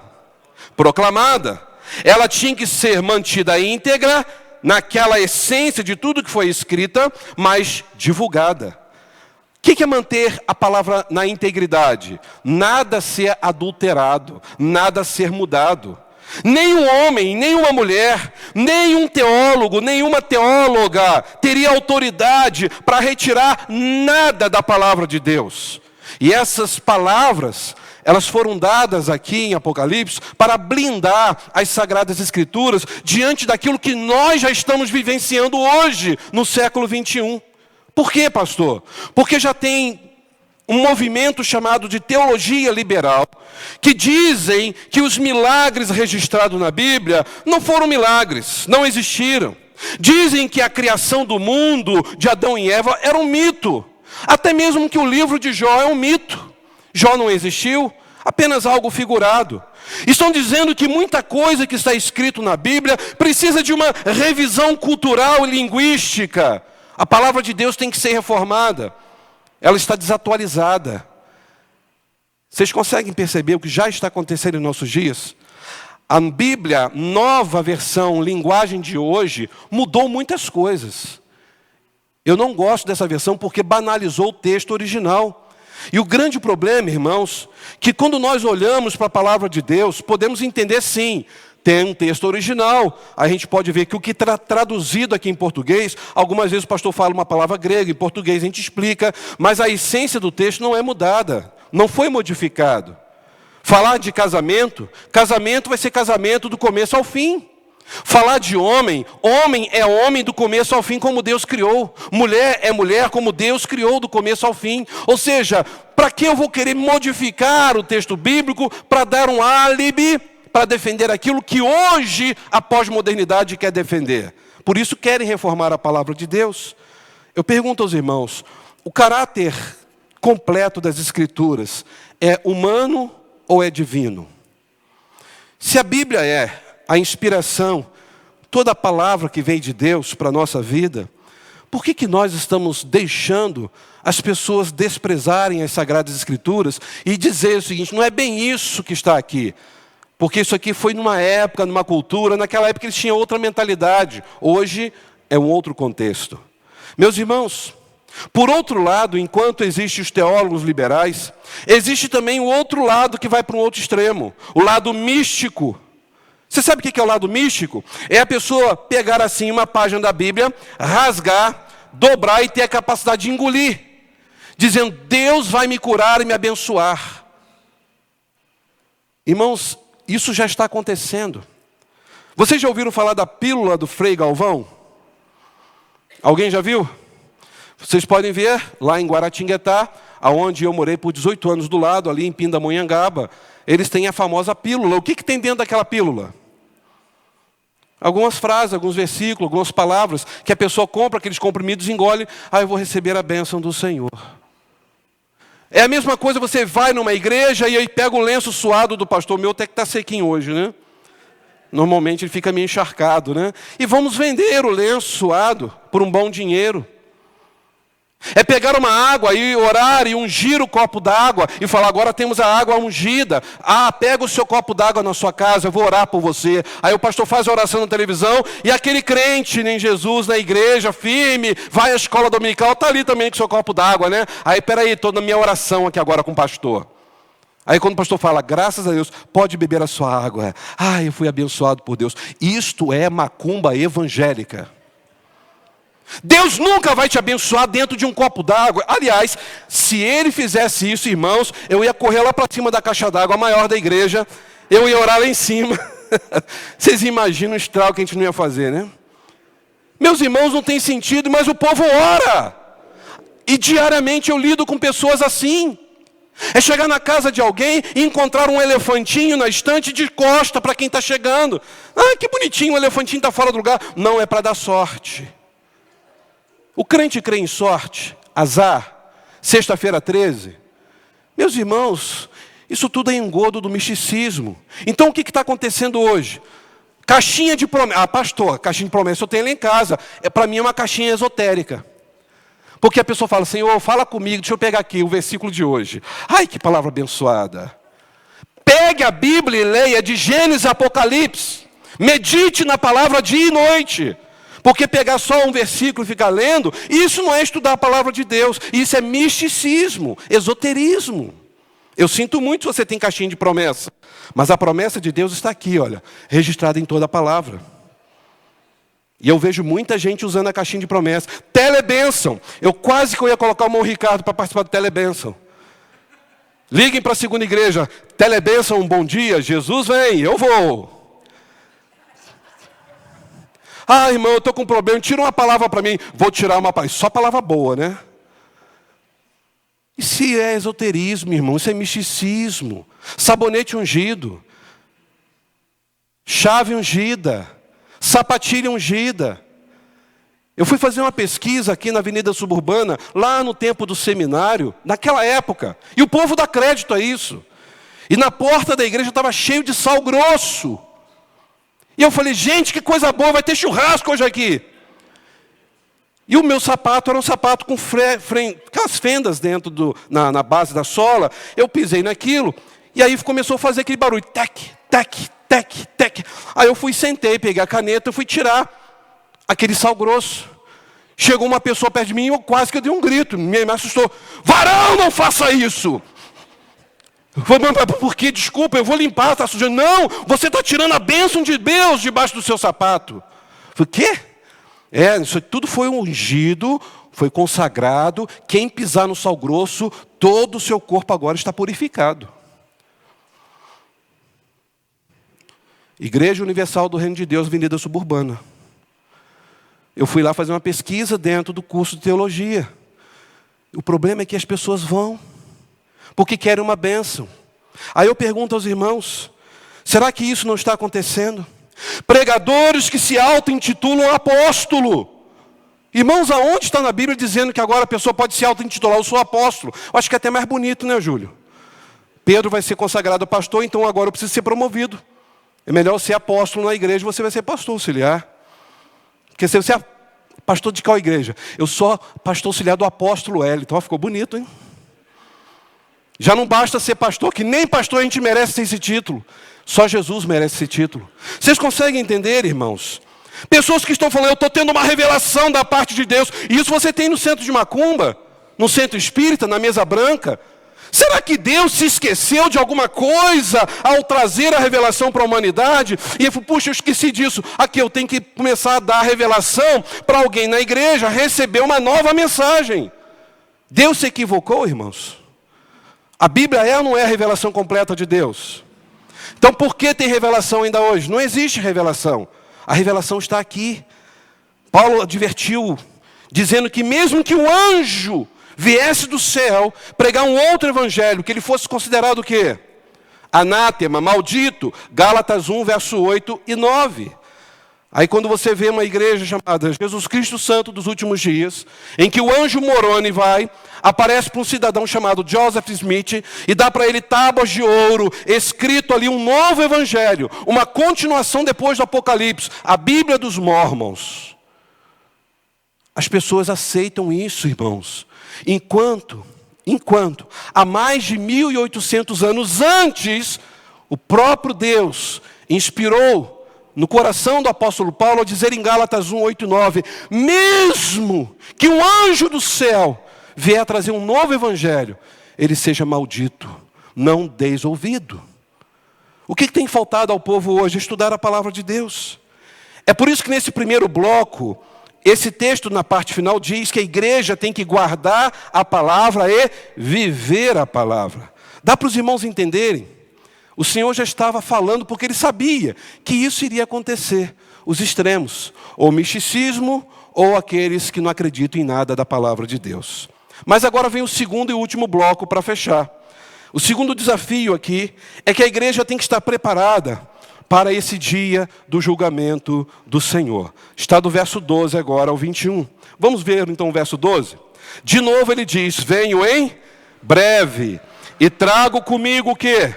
Proclamada. Ela tinha que ser mantida íntegra, naquela essência de tudo que foi escrita, mas divulgada. O que é manter a palavra na integridade? Nada ser adulterado, nada ser mudado. Nenhum homem, nenhuma mulher, nenhum teólogo, nenhuma teóloga teria autoridade para retirar nada da palavra de Deus. E essas palavras, elas foram dadas aqui em Apocalipse para blindar as Sagradas Escrituras diante daquilo que nós já estamos vivenciando hoje, no século 21. Por quê, pastor? Porque já tem um movimento chamado de teologia liberal, que dizem que os milagres registrados na Bíblia não foram milagres, não existiram. Dizem que a criação do mundo, de Adão e Eva, era um mito. Até mesmo que o livro de Jó é um mito. Jó não existiu, apenas algo figurado. Estão dizendo que muita coisa que está escrito na Bíblia precisa de uma revisão cultural e linguística. A palavra de Deus tem que ser reformada. Ela está desatualizada. Vocês conseguem perceber o que já está acontecendo em nossos dias? A Bíblia, nova versão, linguagem de hoje, mudou muitas coisas. Eu não gosto dessa versão porque banalizou o texto original. E o grande problema, irmãos, que quando nós olhamos para a palavra de Deus, podemos entender sim, tem um texto original. A gente pode ver que o que está traduzido aqui em português, algumas vezes o pastor fala uma palavra grega, em português a gente explica, mas a essência do texto não é mudada, não foi modificado. Falar de casamento, casamento vai ser casamento do começo ao fim. Falar de homem, homem é homem do começo ao fim como Deus criou. Mulher é mulher como Deus criou do começo ao fim. Ou seja, para que eu vou querer modificar o texto bíblico para dar um álibi para defender aquilo que hoje a pós-modernidade quer defender? Por isso querem reformar a palavra de Deus. Eu pergunto aos irmãos, o caráter completo das Escrituras é humano ou é divino? Se a Bíblia é a inspiração, toda a palavra que vem de Deus para a nossa vida, por que nós estamos deixando as pessoas desprezarem as Sagradas Escrituras e dizer o seguinte, não é bem isso que está aqui? Porque isso aqui foi numa época, numa cultura, naquela época eles tinham outra mentalidade. Hoje é um outro contexto. Meus irmãos, por outro lado, enquanto existem os teólogos liberais, existe também o outro lado que vai para um outro extremo, o lado místico. Você sabe o que é o lado místico? É a pessoa pegar assim uma página da Bíblia, rasgar, dobrar e ter a capacidade de engolir, dizendo, Deus vai me curar e me abençoar. Irmãos, isso já está acontecendo. Vocês já ouviram falar da pílula do Frei Galvão? Alguém já viu? Vocês podem ver lá em Guaratinguetá, aonde eu morei por 18 anos do lado, ali em Pindamonhangaba, eles têm a famosa pílula. O que tem dentro daquela pílula? Algumas frases, alguns versículos, algumas palavras, que a pessoa compra aqueles comprimidos e engole, eu vou receber a bênção do Senhor. É a mesma coisa, você vai numa igreja e aí pega o lenço suado do pastor, meu até que está sequinho hoje, né? Normalmente ele fica meio encharcado, né? E vamos vender o lenço suado por um bom dinheiro. É pegar uma água e orar e ungir o copo d'água e falar, agora temos a água ungida. Pega o seu copo d'água na sua casa, eu vou orar por você. Aí o pastor faz a oração na televisão e aquele crente em Jesus, na igreja, firme, vai à escola dominical, está ali também com o seu copo d'água, né? Aí, peraí, estou na minha oração aqui agora com o pastor. Aí quando o pastor fala, graças a Deus, pode beber a sua água. Eu fui abençoado por Deus. Isto é macumba evangélica. Deus nunca vai te abençoar dentro de um copo d'água. Aliás, se ele fizesse isso, irmãos, eu ia correr lá para cima da caixa d'água maior da igreja, eu ia orar lá em cima. Vocês imaginam o estrago que a gente não ia fazer, né? Meus irmãos, não tem sentido, mas o povo ora. E diariamente eu lido com pessoas assim. É chegar na casa de alguém e encontrar um elefantinho na estante de costa para quem está chegando. Que bonitinho, o elefantinho está fora do lugar. Não, é para dar sorte. O crente crê em sorte, azar, sexta-feira 13. Meus irmãos, isso tudo é engodo do misticismo. Então o que está acontecendo hoje? Caixinha de promessa. Pastor, caixinha de promessa eu tenho lá em casa. Para mim é uma caixinha esotérica. Porque a pessoa fala, Senhor, fala comigo, deixa eu pegar aqui o versículo de hoje. Que palavra abençoada. Pegue a Bíblia e leia de Gênesis a Apocalipse. Medite na palavra dia e noite. Porque pegar só um versículo e ficar lendo, isso não é estudar a palavra de Deus. Isso é misticismo, esoterismo. Eu sinto muito se você tem caixinha de promessa. Mas a promessa de Deus está aqui, olha, registrada em toda a palavra. E eu vejo muita gente usando a caixinha de promessa. Telebênção. Eu quase que eu ia colocar o irmão Ricardo para participar do Telebênção. Liguem para a segunda igreja. Telebênção, um bom dia. Jesus vem, eu vou. Irmão, eu estou com um problema. Tira uma palavra para mim. Vou tirar uma palavra. Só palavra boa, né? Isso é esoterismo, irmão. Isso é misticismo. Sabonete ungido. Chave ungida. Sapatilha ungida. Eu fui fazer uma pesquisa aqui na Avenida Suburbana, lá no tempo do seminário, naquela época. E o povo dá crédito a isso. E na porta da igreja estava cheio de sal grosso. E eu falei, gente, que coisa boa, vai ter churrasco hoje aqui. E o meu sapato era um sapato com aquelas fendas dentro na base da sola. Eu pisei naquilo, e aí começou a fazer aquele barulho, tec, tec, tec, tec. Aí eu sentei, peguei a caneta, fui tirar aquele sal grosso. Chegou uma pessoa perto de mim, eu quase que eu dei um grito, me assustou. Varão, não faça isso! Por quê? Desculpa, eu vou limpar, está sujando. Não, você está tirando a bênção de Deus debaixo do seu sapato. Eu falei, quê? Isso tudo foi ungido, foi consagrado. Quem pisar no sal grosso, todo o seu corpo agora está purificado. Igreja Universal do Reino de Deus, Avenida Suburbana. Eu fui lá fazer uma pesquisa dentro do curso de teologia. O problema é que as pessoas vão porque querem uma bênção. Aí eu pergunto aos irmãos, será que isso não está acontecendo? Pregadores que se auto-intitulam apóstolo. Irmãos, aonde está na Bíblia dizendo que agora a pessoa pode se auto-intitular, eu sou apóstolo? Eu acho que é até mais bonito, né, Júlio? Pedro vai ser consagrado pastor, então agora eu preciso ser promovido. É melhor ser apóstolo na igreja, você vai ser pastor auxiliar. Porque se você é pastor de qual igreja? Eu sou pastor auxiliar do apóstolo L. Então ficou bonito, hein? Já não basta ser pastor, que nem pastor a gente merece ter esse título. Só Jesus merece esse título. Vocês conseguem entender, irmãos? Pessoas que estão falando, eu estou tendo uma revelação da parte de Deus. E isso você tem no centro de macumba, no centro espírita, na mesa branca. Será que Deus se esqueceu de alguma coisa ao trazer a revelação para a humanidade? E ele falou, puxa, eu esqueci disso. Aqui eu tenho que começar a dar a revelação para alguém na igreja receber uma nova mensagem. Deus se equivocou, irmãos? A Bíblia é ou não é a revelação completa de Deus? Então por que tem revelação ainda hoje? Não existe revelação. A revelação está aqui. Paulo advertiu, dizendo que mesmo que um anjo viesse do céu pregar um outro evangelho, que ele fosse considerado o quê? Anátema, maldito. Gálatas 1, verso 8 e 9. Aí quando você vê uma igreja chamada Jesus Cristo Santo dos Últimos Dias, em que o anjo Moroni vai, aparece para um cidadão chamado Joseph Smith, e dá para ele tábuas de ouro, escrito ali um novo evangelho, uma continuação depois do Apocalipse, a Bíblia dos Mormons. As pessoas aceitam isso, irmãos, enquanto há mais de 1800 anos antes, o próprio Deus inspirou no coração do apóstolo Paulo, a dizer em Gálatas 1, 8 e 9, mesmo que um anjo do céu vier trazer um novo evangelho, ele seja maldito, não deis ouvido. O que tem faltado ao povo hoje? Estudar a palavra de Deus. É por isso que nesse primeiro bloco, esse texto na parte final diz que a igreja tem que guardar a palavra e viver a palavra. Dá para os irmãos entenderem? O Senhor já estava falando porque Ele sabia que isso iria acontecer. Os extremos, ou misticismo, ou aqueles que não acreditam em nada da palavra de Deus. Mas agora vem o segundo e último bloco para fechar. O segundo desafio aqui é que a igreja tem que estar preparada para esse dia do julgamento do Senhor. Está do verso 12 agora ao 21. Vamos ver então o verso 12? De novo ele diz, venho em breve e trago comigo o quê?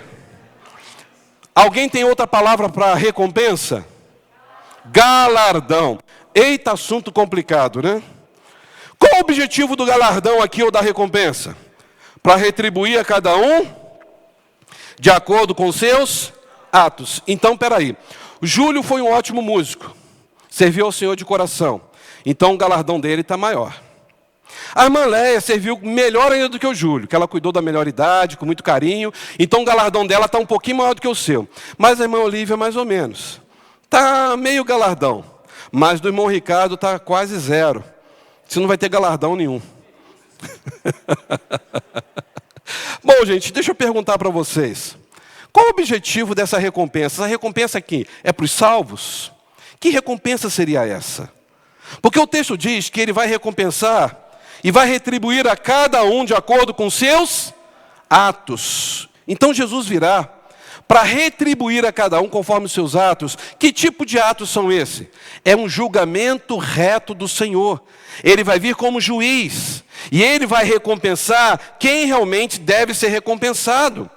Alguém tem outra palavra para recompensa? Galardão. Eita, assunto complicado, né? Qual o objetivo do galardão aqui ou da recompensa? Para retribuir a cada um de acordo com seus atos. Então, peraí. Júlio foi um ótimo músico. Serviu ao Senhor de coração. Então, o galardão dele está maior. A irmã Léia serviu melhor ainda do que o Júlio, que ela cuidou da melhor idade, com muito carinho. Então o galardão dela está um pouquinho maior do que o seu. Mas a irmã Olívia, mais ou menos. Está meio galardão. Mas do irmão Ricardo está quase zero. Você não vai ter galardão nenhum. Bom, gente, deixa eu perguntar para vocês. Qual o objetivo dessa recompensa? Essa recompensa aqui é para os salvos? Que recompensa seria essa? Porque o texto diz que ele vai recompensar e vai retribuir a cada um de acordo com seus atos. Então Jesus virá para retribuir a cada um conforme os seus atos. Que tipo de atos são esses? É um julgamento reto do Senhor. Ele vai vir como juiz e ele vai recompensar quem realmente deve ser recompensado.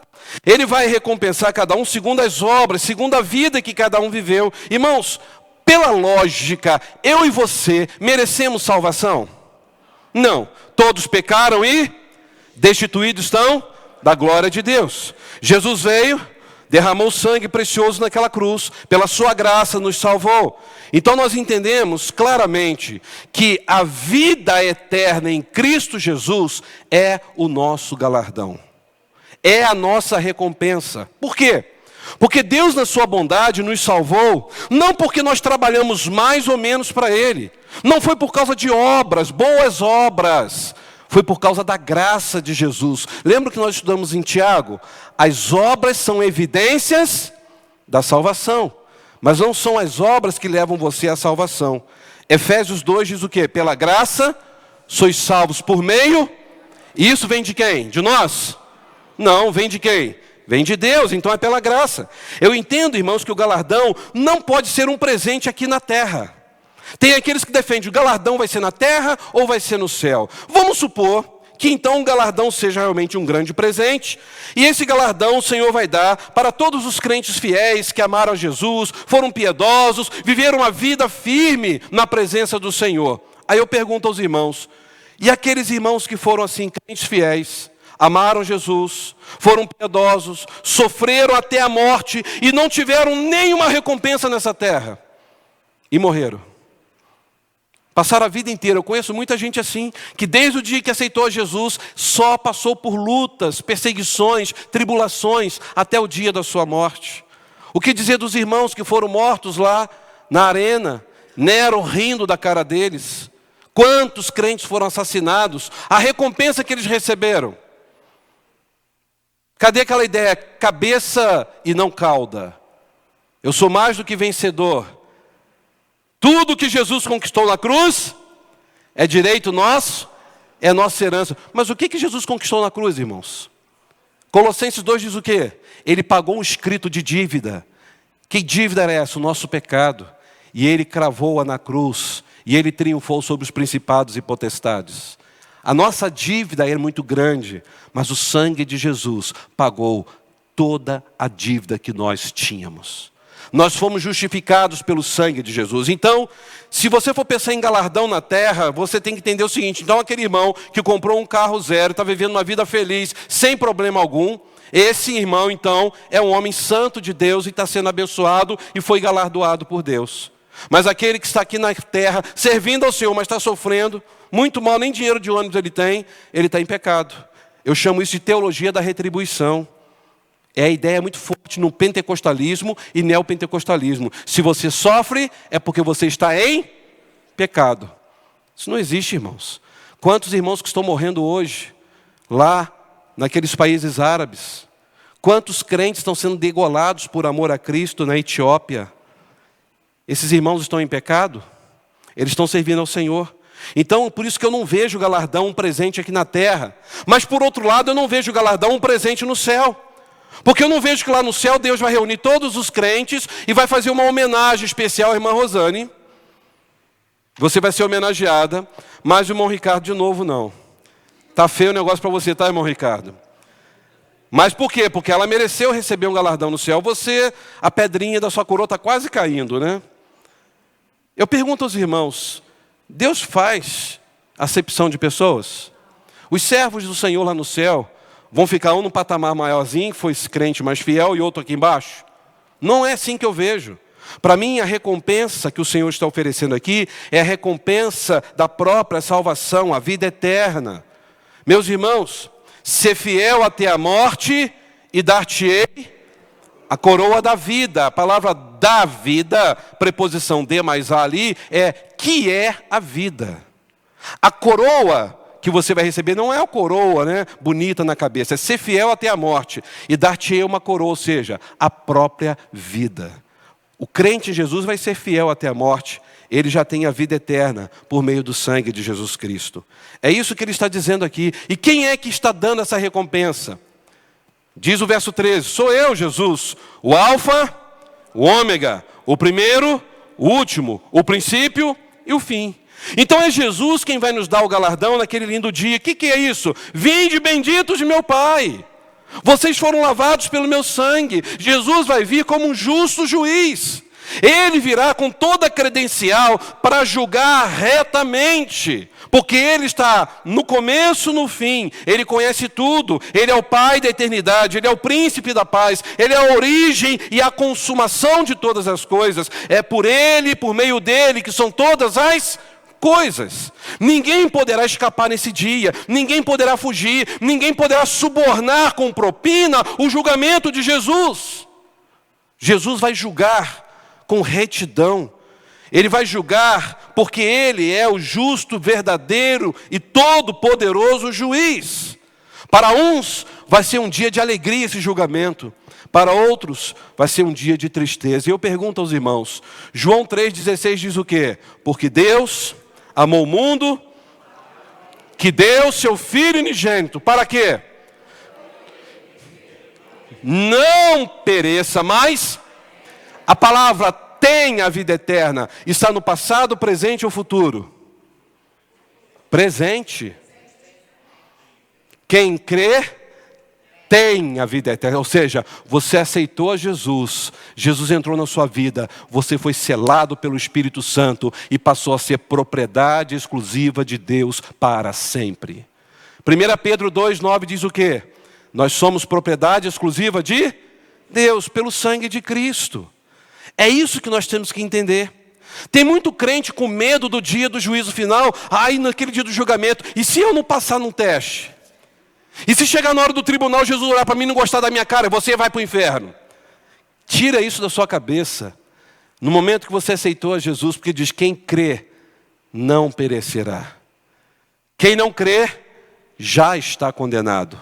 Ele vai recompensar cada um segundo as obras, segundo a vida que cada um viveu. Irmãos, pela lógica, eu e você merecemos salvação? Não. Todos pecaram e destituídos estão da glória de Deus. Jesus veio, derramou sangue precioso naquela cruz, pela sua graça nos salvou. Então nós entendemos claramente que a vida eterna em Cristo Jesus é o nosso galardão. É a nossa recompensa. Por quê? Porque Deus, na sua bondade, nos salvou, não porque nós trabalhamos mais ou menos para Ele. Não foi por causa de obras, boas obras. Foi por causa da graça de Jesus. Lembra que nós estudamos em Tiago? As obras são evidências da salvação. Mas não são as obras que levam você à salvação. Efésios 2 diz o quê? Pela graça, sois salvos por meio. E isso vem de quem? De nós? Não, vem de quem? Vem de Deus, então é pela graça. Eu entendo, irmãos, que o galardão não pode ser um presente aqui na terra. Tem aqueles que defendem, o galardão vai ser na terra ou vai ser no céu. Vamos supor que então o galardão seja realmente um grande presente. E esse galardão o Senhor vai dar para todos os crentes fiéis que amaram a Jesus, foram piedosos, viveram uma vida firme na presença do Senhor. Aí eu pergunto aos irmãos, e aqueles irmãos que foram assim, crentes fiéis, amaram Jesus, foram piedosos, sofreram até a morte e não tiveram nenhuma recompensa nessa terra. E morreram. Passaram a vida inteira. Eu conheço muita gente assim, que desde o dia que aceitou Jesus, só passou por lutas, perseguições, tribulações, até o dia da sua morte. O que dizer dos irmãos que foram mortos lá na arena, Nero rindo da cara deles? Quantos crentes foram assassinados? A recompensa que eles receberam? Cadê aquela ideia? Cabeça e não cauda. Eu sou mais do que vencedor. Tudo que Jesus conquistou na cruz é direito nosso, é nossa herança. Mas o que Jesus conquistou na cruz, irmãos? Colossenses 2 diz o quê? Ele pagou um escrito de dívida. Que dívida era essa? O nosso pecado. E ele cravou-a na cruz. E ele triunfou sobre os principados e potestades. A nossa dívida era muito grande, mas o sangue de Jesus pagou toda a dívida que nós tínhamos. Nós fomos justificados pelo sangue de Jesus. Então, se você for pensar em galardão na terra, você tem que entender o seguinte. Então, aquele irmão que comprou um carro zero, está vivendo uma vida feliz, sem problema algum, esse irmão, então, é um homem santo de Deus e está sendo abençoado e foi galardoado por Deus. Mas aquele que está aqui na terra, servindo ao Senhor, mas está sofrendo, muito mal, nem dinheiro de ônibus ele está em pecado. Eu chamo isso de teologia da retribuição. É a ideia muito forte no pentecostalismo e neopentecostalismo. Se você sofre, é porque você está em pecado. Isso não existe, irmãos. Quantos irmãos que estão morrendo hoje, lá naqueles países árabes? Quantos crentes estão sendo degolados por amor a Cristo na Etiópia? Esses irmãos estão em pecado? Eles estão servindo ao Senhor. Então, por isso que eu não vejo galardão presente aqui na terra. Mas, por outro lado, eu não vejo galardão presente no céu. Porque eu não vejo que lá no céu Deus vai reunir todos os crentes e vai fazer uma homenagem especial à irmã Rosane. Você vai ser homenageada, mas o irmão Ricardo de novo não. Tá feio o negócio para você, tá, irmão Ricardo? Mas por quê? Porque ela mereceu receber um galardão no céu. Você, a pedrinha da sua coroa está quase caindo, né? Eu pergunto aos irmãos, Deus faz acepção de pessoas? Os servos do Senhor lá no céu vão ficar um no patamar maiorzinho, que foi esse crente mais fiel, e outro aqui embaixo? Não é assim que eu vejo. Para mim, a recompensa que o Senhor está oferecendo aqui é a recompensa da própria salvação, a vida eterna. Meus irmãos, ser fiel até a morte e dar-te-ei a coroa da vida. A palavra da vida, preposição de mais a ali, é que é a vida. A coroa que você vai receber não é a coroa, né, bonita na cabeça, é ser fiel até a morte e dar-te-ei uma coroa, ou seja, a própria vida. O crente em Jesus vai ser fiel até a morte, ele já tem a vida eterna por meio do sangue de Jesus Cristo. É isso que ele está dizendo aqui. E quem é que está dando essa recompensa? Diz o verso 13, sou eu, Jesus, o alfa, o ômega, o primeiro, o último, o princípio e o fim. Então é Jesus quem vai nos dar o galardão naquele lindo dia. O que é isso? Vinde benditos de meu Pai. Vocês foram lavados pelo meu sangue. Jesus vai vir como um justo juiz. Ele virá com toda a credencial para julgar retamente. Porque Ele está no começo, no fim. Ele conhece tudo. Ele é o Pai da eternidade. Ele é o príncipe da paz. Ele é a origem e a consumação de todas as coisas. É por Ele, por meio dEle, que são todas as coisas. Ninguém poderá escapar nesse dia, ninguém poderá fugir, ninguém poderá subornar com propina o julgamento de Jesus. Jesus vai julgar com retidão. Ele vai julgar porque Ele é o justo, verdadeiro e todo-poderoso juiz. Para uns vai ser um dia de alegria esse julgamento. Para outros vai ser um dia de tristeza. E eu pergunto aos irmãos, João 3,16 diz o quê? Porque Deus amou o mundo, que deu seu Filho unigênito. Para quê? Não pereça mais. A palavra tem a vida eterna. Está no passado, presente ou futuro? Presente. Quem crê tem a vida eterna. Ou seja, você aceitou a Jesus. Jesus entrou na sua vida. Você foi selado pelo Espírito Santo e passou a ser propriedade exclusiva de Deus para sempre. 1 Pedro 2,9 diz o quê? Nós somos propriedade exclusiva de Deus, pelo sangue de Cristo. É isso que nós temos que entender. Tem muito crente com medo do dia do juízo final. Ai, naquele dia do julgamento. E se eu não passar num teste? E se chegar na hora do tribunal, Jesus olhar para mim e não gostar da minha cara, você vai para o inferno. Tira isso da sua cabeça. No momento que você aceitou a Jesus, porque diz, quem crê não perecerá. Quem não crê já está condenado.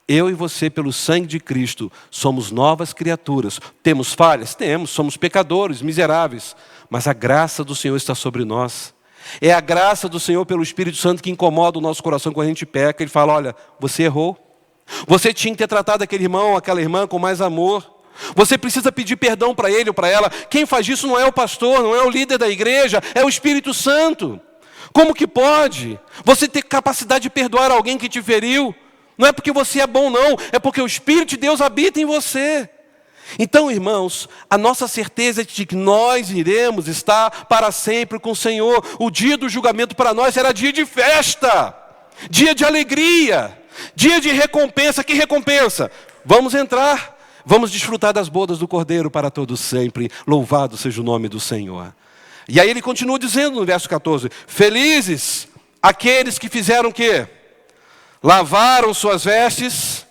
Eu e você, pelo sangue de Cristo, somos novas criaturas. Temos falhas? Temos. Somos pecadores, miseráveis. Mas a graça do Senhor está sobre nós. É a graça do Senhor pelo Espírito Santo que incomoda o nosso coração quando a gente peca. Ele fala, olha, você errou. Você tinha que ter tratado aquele irmão, aquela irmã com mais amor. Você precisa pedir perdão para ele ou para ela. Quem faz isso não é o pastor, não é o líder da igreja, é o Espírito Santo. Como que pode você ter capacidade de perdoar alguém que te feriu? Não é porque você é bom, não. É porque o Espírito de Deus habita em você. Então, irmãos, a nossa certeza é de que nós iremos estar para sempre com o Senhor. O dia do julgamento para nós era dia de festa, dia de alegria, dia de recompensa. Que recompensa? Vamos entrar, vamos desfrutar das bodas do Cordeiro para todos sempre. Louvado seja o nome do Senhor. E aí ele continua dizendo no verso 14, felizes aqueles que fizeram o quê? Lavaram suas vestes,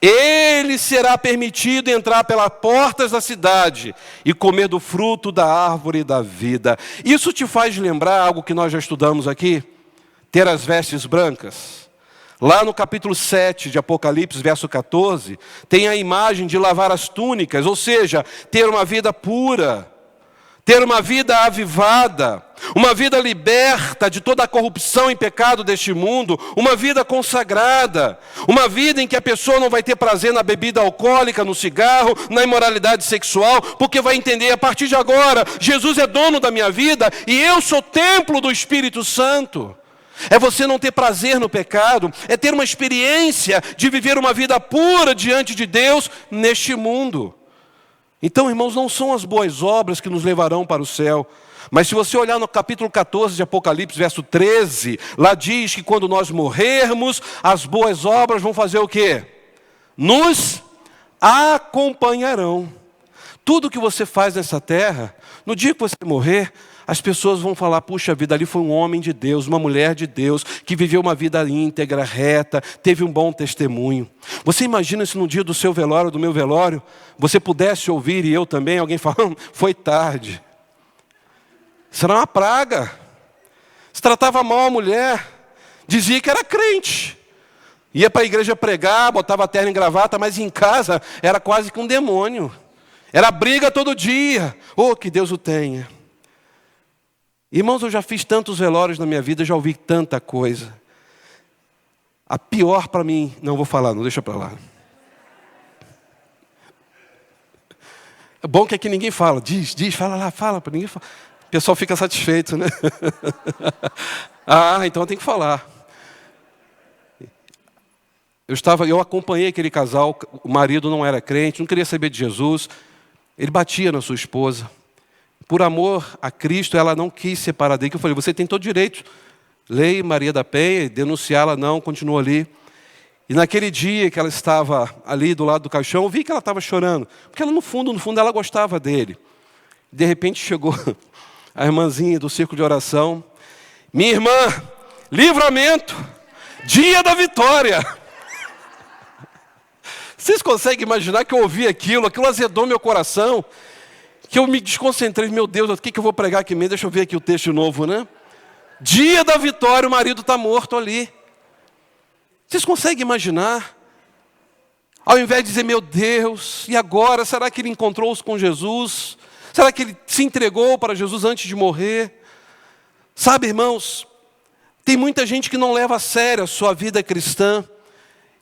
ele será permitido entrar pelas portas da cidade e comer do fruto da árvore da vida. Isso te faz lembrar algo que nós já estudamos aqui? Ter as vestes brancas. Lá no capítulo 7 de Apocalipse, verso 14, tem a imagem de lavar as túnicas, ou seja, ter uma vida pura, ter uma vida avivada, uma vida liberta de toda a corrupção e pecado deste mundo, uma vida consagrada, uma vida em que a pessoa não vai ter prazer na bebida alcoólica, no cigarro, na imoralidade sexual, porque vai entender, a partir de agora, Jesus é dono da minha vida e eu sou templo do Espírito Santo. É você não ter prazer no pecado, é ter uma experiência de viver uma vida pura diante de Deus neste mundo. Então, irmãos, não são as boas obras que nos levarão para o céu. Mas se você olhar no capítulo 14 de Apocalipse, verso 13, lá diz que quando nós morrermos, as boas obras vão fazer o quê? Nos acompanharão. Tudo que você faz nessa terra, no dia que você morrer, as pessoas vão falar, puxa vida, ali foi um homem de Deus, uma mulher de Deus, que viveu uma vida íntegra, reta, teve um bom testemunho. Você imagina se no dia do seu velório, do meu velório, você pudesse ouvir, e eu também, alguém falando, foi tarde. Será uma praga. Se tratava mal a mulher, dizia que era crente. Ia para a igreja pregar, botava terno e gravata, mas em casa era quase que um demônio. Era briga todo dia. Oh, que Deus o tenha. Irmãos, eu já fiz tantos velórios na minha vida, já ouvi tanta coisa. A pior para mim, não vou falar, não, deixa para lá. É bom que aqui ninguém fala, diz, fala lá, fala, para ninguém falar. O pessoal fica satisfeito, né? Ah, então eu tenho que falar. Eu acompanhei aquele casal, o marido não era crente, não queria saber de Jesus, ele batia na sua esposa. Por amor a Cristo, ela não quis separar dele. Eu falei, você tem todo direito. Lei Maria da Penha, denunciá-la não, continuou ali. E naquele dia que ela estava ali do lado do caixão, eu vi que ela estava chorando. Porque ela, no fundo, ela gostava dele. De repente chegou a irmãzinha do círculo de oração. Minha irmã, livramento, dia da vitória. Vocês conseguem imaginar que eu ouvi aquilo azedou meu coração? Que eu me desconcentrei, meu Deus, o que eu vou pregar aqui mesmo? Deixa eu ver aqui o texto novo, né? Dia da vitória, o marido está morto ali. Vocês conseguem imaginar? Ao invés de dizer, meu Deus, e agora? Será que ele encontrou-se com Jesus? Será que ele se entregou para Jesus antes de morrer? Sabe, irmãos, tem muita gente que não leva a sério a sua vida cristã.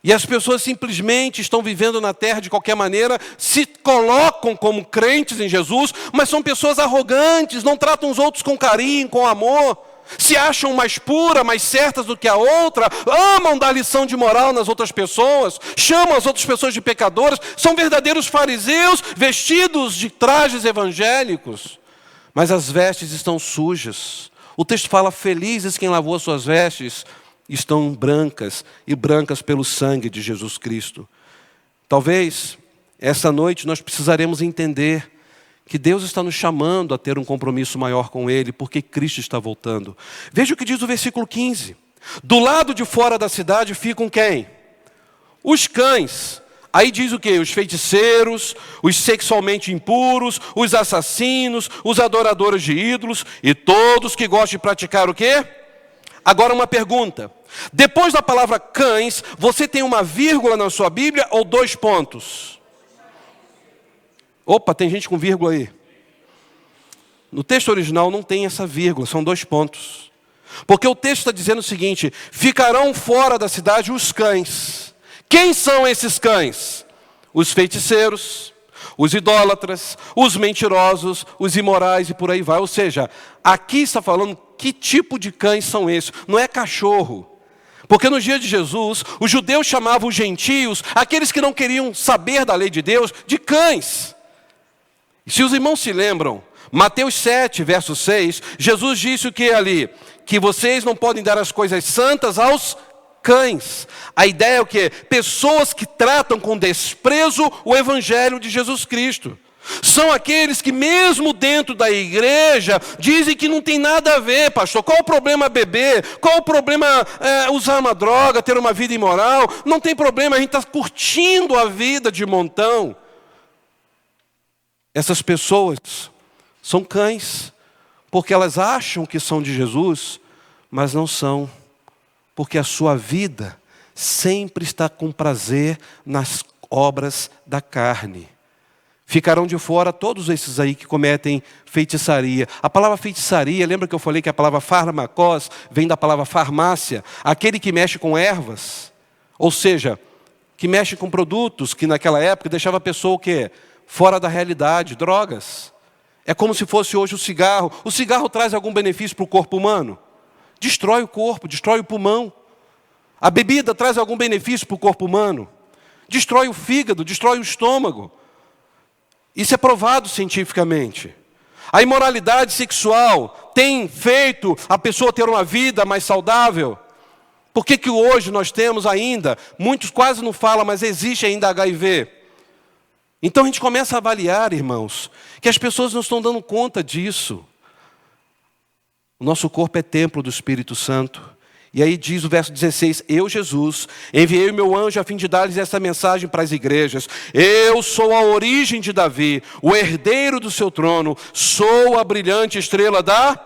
E as pessoas simplesmente estão vivendo na terra de qualquer maneira, se colocam como crentes em Jesus, mas são pessoas arrogantes, não tratam os outros com carinho, com amor, se acham mais puras, mais certas do que a outra, amam dar lição de moral nas outras pessoas, chamam as outras pessoas de pecadoras, são verdadeiros fariseus vestidos de trajes evangélicos, mas as vestes estão sujas. O texto fala, felizes quem lavou as suas vestes, estão brancas e brancas pelo sangue de Jesus Cristo. Talvez essa noite nós precisaremos entender que Deus está nos chamando a ter um compromisso maior com Ele, porque Cristo está voltando. Veja o que diz o versículo 15. Do lado de fora da cidade ficam quem? Os cães. Aí diz o quê? Os feiticeiros, os sexualmente impuros, os assassinos, os adoradores de ídolos e todos que gostam de praticar o quê? Agora uma pergunta. Depois da palavra cães, você tem uma vírgula na sua Bíblia ou 2 pontos? Opa, tem gente com vírgula aí. No texto original não tem essa vírgula, são 2 pontos. Porque o texto está dizendo o seguinte: ficarão fora da cidade os cães. Quem são esses cães? Os feiticeiros, os idólatras, os mentirosos, os imorais e por aí vai. Ou seja, aqui está falando que tipo de cães são esses. Não é cachorro. Porque no dia de Jesus, os judeus chamavam os gentios, aqueles que não queriam saber da lei de Deus, de cães. E se os irmãos se lembram, Mateus 7, verso 6, Jesus disse o que ali? Que vocês não podem dar as coisas santas aos cães. A ideia é o quê? Pessoas que tratam com desprezo o evangelho de Jesus Cristo. São aqueles que mesmo dentro da igreja dizem que não tem nada a ver, pastor. Qual o problema beber? Qual o problema usar uma droga, ter uma vida imoral? Não tem problema, a gente está curtindo a vida de montão. Essas pessoas são cães, porque elas acham que são de Jesus, mas não são. Porque a sua vida sempre está com prazer nas obras da carne. Ficarão de fora todos esses aí que cometem feitiçaria. A palavra feitiçaria, lembra que eu falei que a palavra farmakós vem da palavra farmácia? Aquele que mexe com ervas, ou seja, que mexe com produtos que naquela época deixava a pessoa o quê? Fora da realidade, drogas. É como se fosse hoje o cigarro. O cigarro traz algum benefício para o corpo humano? Destrói o corpo, destrói o pulmão. A bebida traz algum benefício para o corpo humano? Destrói o fígado, destrói o estômago. Isso é provado cientificamente. A imoralidade sexual tem feito a pessoa ter uma vida mais saudável. Por que hoje nós temos ainda, muitos quase não falam, mas existe ainda HIV? Então a gente começa a avaliar, irmãos, que as pessoas não estão dando conta disso. O nosso corpo é templo do Espírito Santo. E aí diz o verso 16, eu, Jesus, enviei o meu anjo a fim de dar-lhes essa mensagem para as igrejas. Eu sou a origem de Davi, o herdeiro do seu trono, sou a brilhante estrela da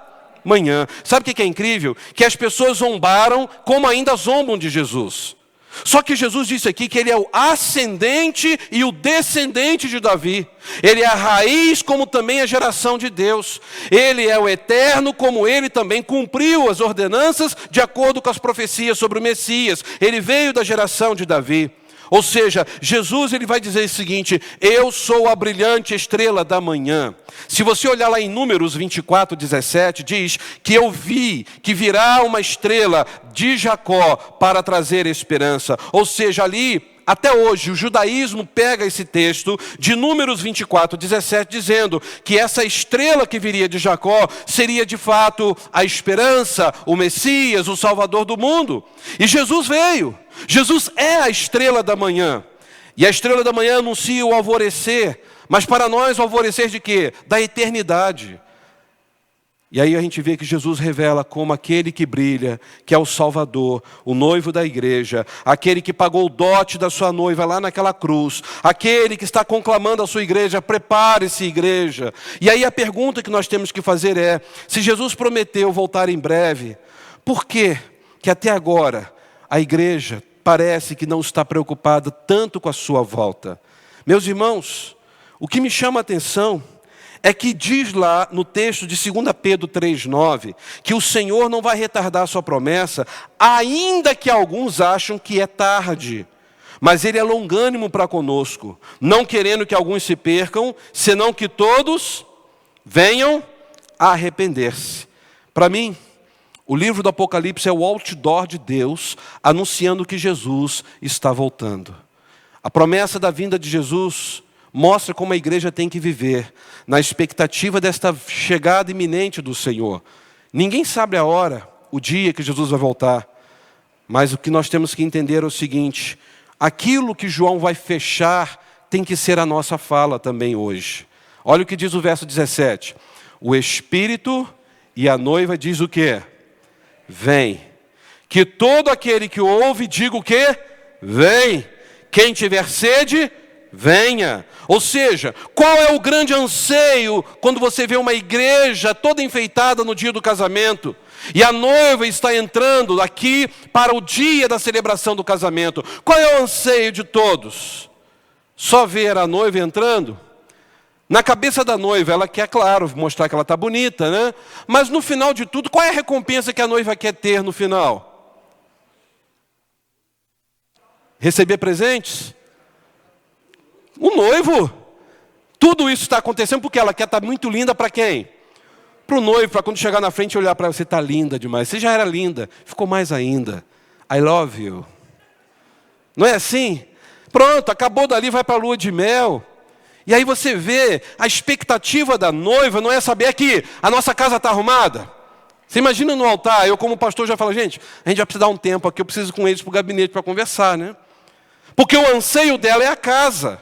manhã. Sabe o que é incrível? Que as pessoas zombaram como ainda zombam de Jesus. Só que Jesus disse aqui que ele é o ascendente e o descendente de Davi. Ele é a raiz como também a geração de Deus. Ele é o eterno como ele também cumpriu as ordenanças de acordo com as profecias sobre o Messias. Ele veio da geração de Davi. Ou seja, Jesus ele vai dizer o seguinte, eu sou a brilhante estrela da manhã. Se você olhar lá em Números 24, 17, diz que eu vi que virá uma estrela de Jacó para trazer esperança. Ou seja, ali, até hoje, o judaísmo pega esse texto de Números 24, 17, dizendo que essa estrela que viria de Jacó seria de fato a esperança, o Messias, o Salvador do mundo. E Jesus veio. Jesus é a estrela da manhã. E a estrela da manhã anuncia o alvorecer. Mas para nós o alvorecer de quê? Da eternidade. E aí a gente vê que Jesus revela como aquele que brilha, que é o Salvador, o noivo da igreja, aquele que pagou o dote da sua noiva lá naquela cruz, aquele que está conclamando a sua igreja, prepare-se igreja. E aí a pergunta que nós temos que fazer é, se Jesus prometeu voltar em breve, por que até agora a igreja parece que não está preocupada tanto com a sua volta? Meus irmãos, o que me chama a atenção é que diz lá no texto de 2 Pedro 3,9, que o Senhor não vai retardar a sua promessa, ainda que alguns acham que é tarde. Mas Ele é longânimo para conosco, não querendo que alguns se percam, senão que todos venham a arrepender-se. Para mim, o livro do Apocalipse é o outdoor de Deus, anunciando que Jesus está voltando. A promessa da vinda de Jesus mostra como a igreja tem que viver, na expectativa desta chegada iminente do Senhor. Ninguém sabe a hora, o dia que Jesus vai voltar. Mas o que nós temos que entender é o seguinte: aquilo que João vai fechar tem que ser a nossa fala também hoje. Olha o que diz o verso 17. O Espírito e a noiva diz o quê? Vem. Que todo aquele que ouve diga o quê? Vem. Quem tiver sede, venha. Ou seja, qual é o grande anseio quando você vê uma igreja toda enfeitada no dia do casamento? E a noiva está entrando aqui para o dia da celebração do casamento. Qual é o anseio de todos? Só ver a noiva entrando? Na cabeça da noiva, ela quer, claro, mostrar que ela está bonita, né? Mas no final de tudo, qual é a recompensa que a noiva quer ter no final? Receber presentes? O noivo. Tudo isso está acontecendo porque ela quer estar muito linda para quem? Para o noivo, para quando chegar na frente e olhar para ela, você está linda demais. Você já era linda, ficou mais ainda. I love you. Não é assim? Pronto, acabou dali, vai para a lua de mel. E aí você vê, a expectativa da noiva não é saber que a nossa casa está arrumada. Você imagina no altar, eu como pastor já falo, gente, a gente vai precisar dar um tempo aqui, eu preciso ir com eles para o gabinete para conversar, né? Porque o anseio dela é a casa.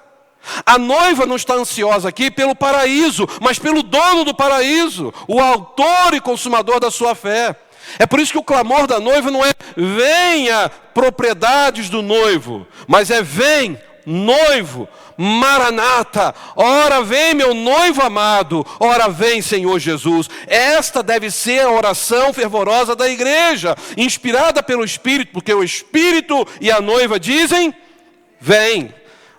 A noiva não está ansiosa aqui pelo paraíso, mas pelo dono do paraíso, o autor e consumador da sua fé. É por isso que o clamor da noiva não é venha propriedades do noivo, mas é vem noivo, Maranata, ora vem meu noivo amado, ora vem Senhor Jesus. Esta deve ser a oração fervorosa da igreja, inspirada pelo Espírito, porque o Espírito e a noiva dizem, vem.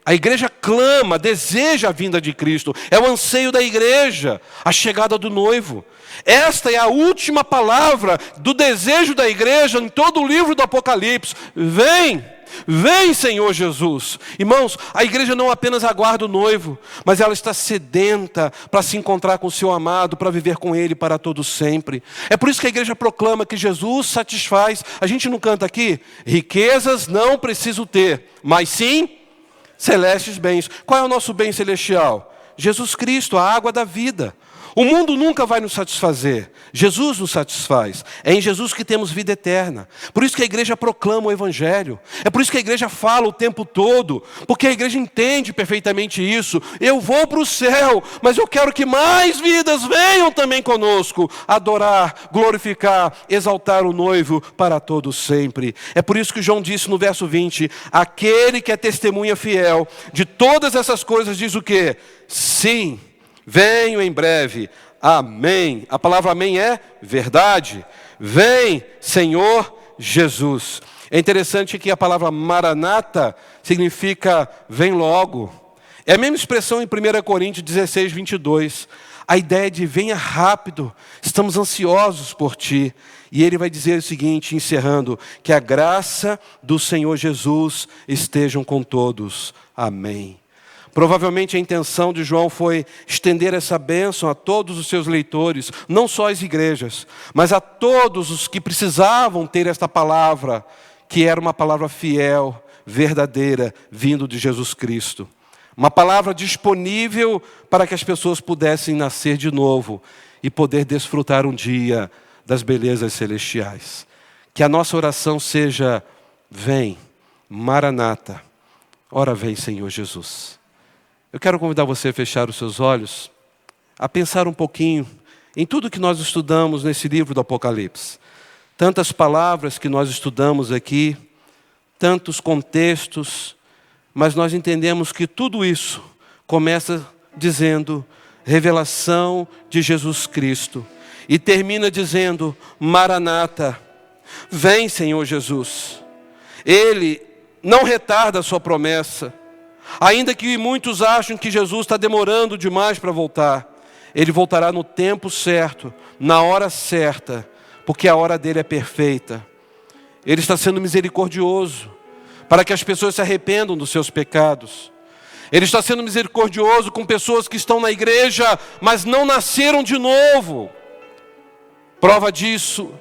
A igreja clama, deseja a vinda de Cristo. É o anseio da igreja, a chegada do noivo. Esta é a última palavra do desejo da igreja em todo o livro do Apocalipse. Vem, vem Senhor Jesus. Irmãos, a igreja não apenas aguarda o noivo, mas ela está sedenta para se encontrar com o seu amado, para viver com ele para todo sempre. É por isso que a igreja proclama que Jesus satisfaz. A gente não canta aqui, riquezas não preciso ter, mas sim celestes bens. Qual é o nosso bem celestial? Jesus Cristo, a água da vida. O mundo nunca vai nos satisfazer. Jesus nos satisfaz. É em Jesus que temos vida eterna. Por isso que a igreja proclama o Evangelho. É por isso que a igreja fala o tempo todo. Porque a igreja entende perfeitamente isso. Eu vou para o céu, mas eu quero que mais vidas venham também conosco. Adorar, glorificar, exaltar o noivo para todo sempre. É por isso que João disse no verso 20. Aquele que é testemunha fiel de todas essas coisas diz o quê? Sim. Venho em breve, amém. A palavra amém é verdade. Vem, Senhor Jesus. É interessante que a palavra Maranata significa vem logo. É a mesma expressão em 1 Coríntios 16, 22. A ideia de venha rápido, estamos ansiosos por ti. E ele vai dizer o seguinte, encerrando, que a graça do Senhor Jesus estejam com todos. Amém. Provavelmente a intenção de João foi estender essa bênção a todos os seus leitores, não só as igrejas, mas a todos os que precisavam ter esta palavra, que era uma palavra fiel, verdadeira, vindo de Jesus Cristo. Uma palavra disponível para que as pessoas pudessem nascer de novo e poder desfrutar um dia das belezas celestiais. Que a nossa oração seja, vem, Maranata, ora vem Senhor Jesus. Eu quero convidar você a fechar os seus olhos, a pensar um pouquinho em tudo que nós estudamos nesse livro do Apocalipse. Tantas palavras que nós estudamos aqui, tantos contextos, mas nós entendemos que tudo isso começa dizendo revelação de Jesus Cristo e termina dizendo Maranata, vem Senhor Jesus. Ele não retarda a sua promessa. Ainda que muitos acham que Jesus está demorando demais para voltar, Ele voltará no tempo certo, na hora certa, porque a hora dele é perfeita. Ele está sendo misericordioso, para que as pessoas se arrependam dos seus pecados. Ele está sendo misericordioso com pessoas que estão na igreja, mas não nasceram de novo. Prova disso,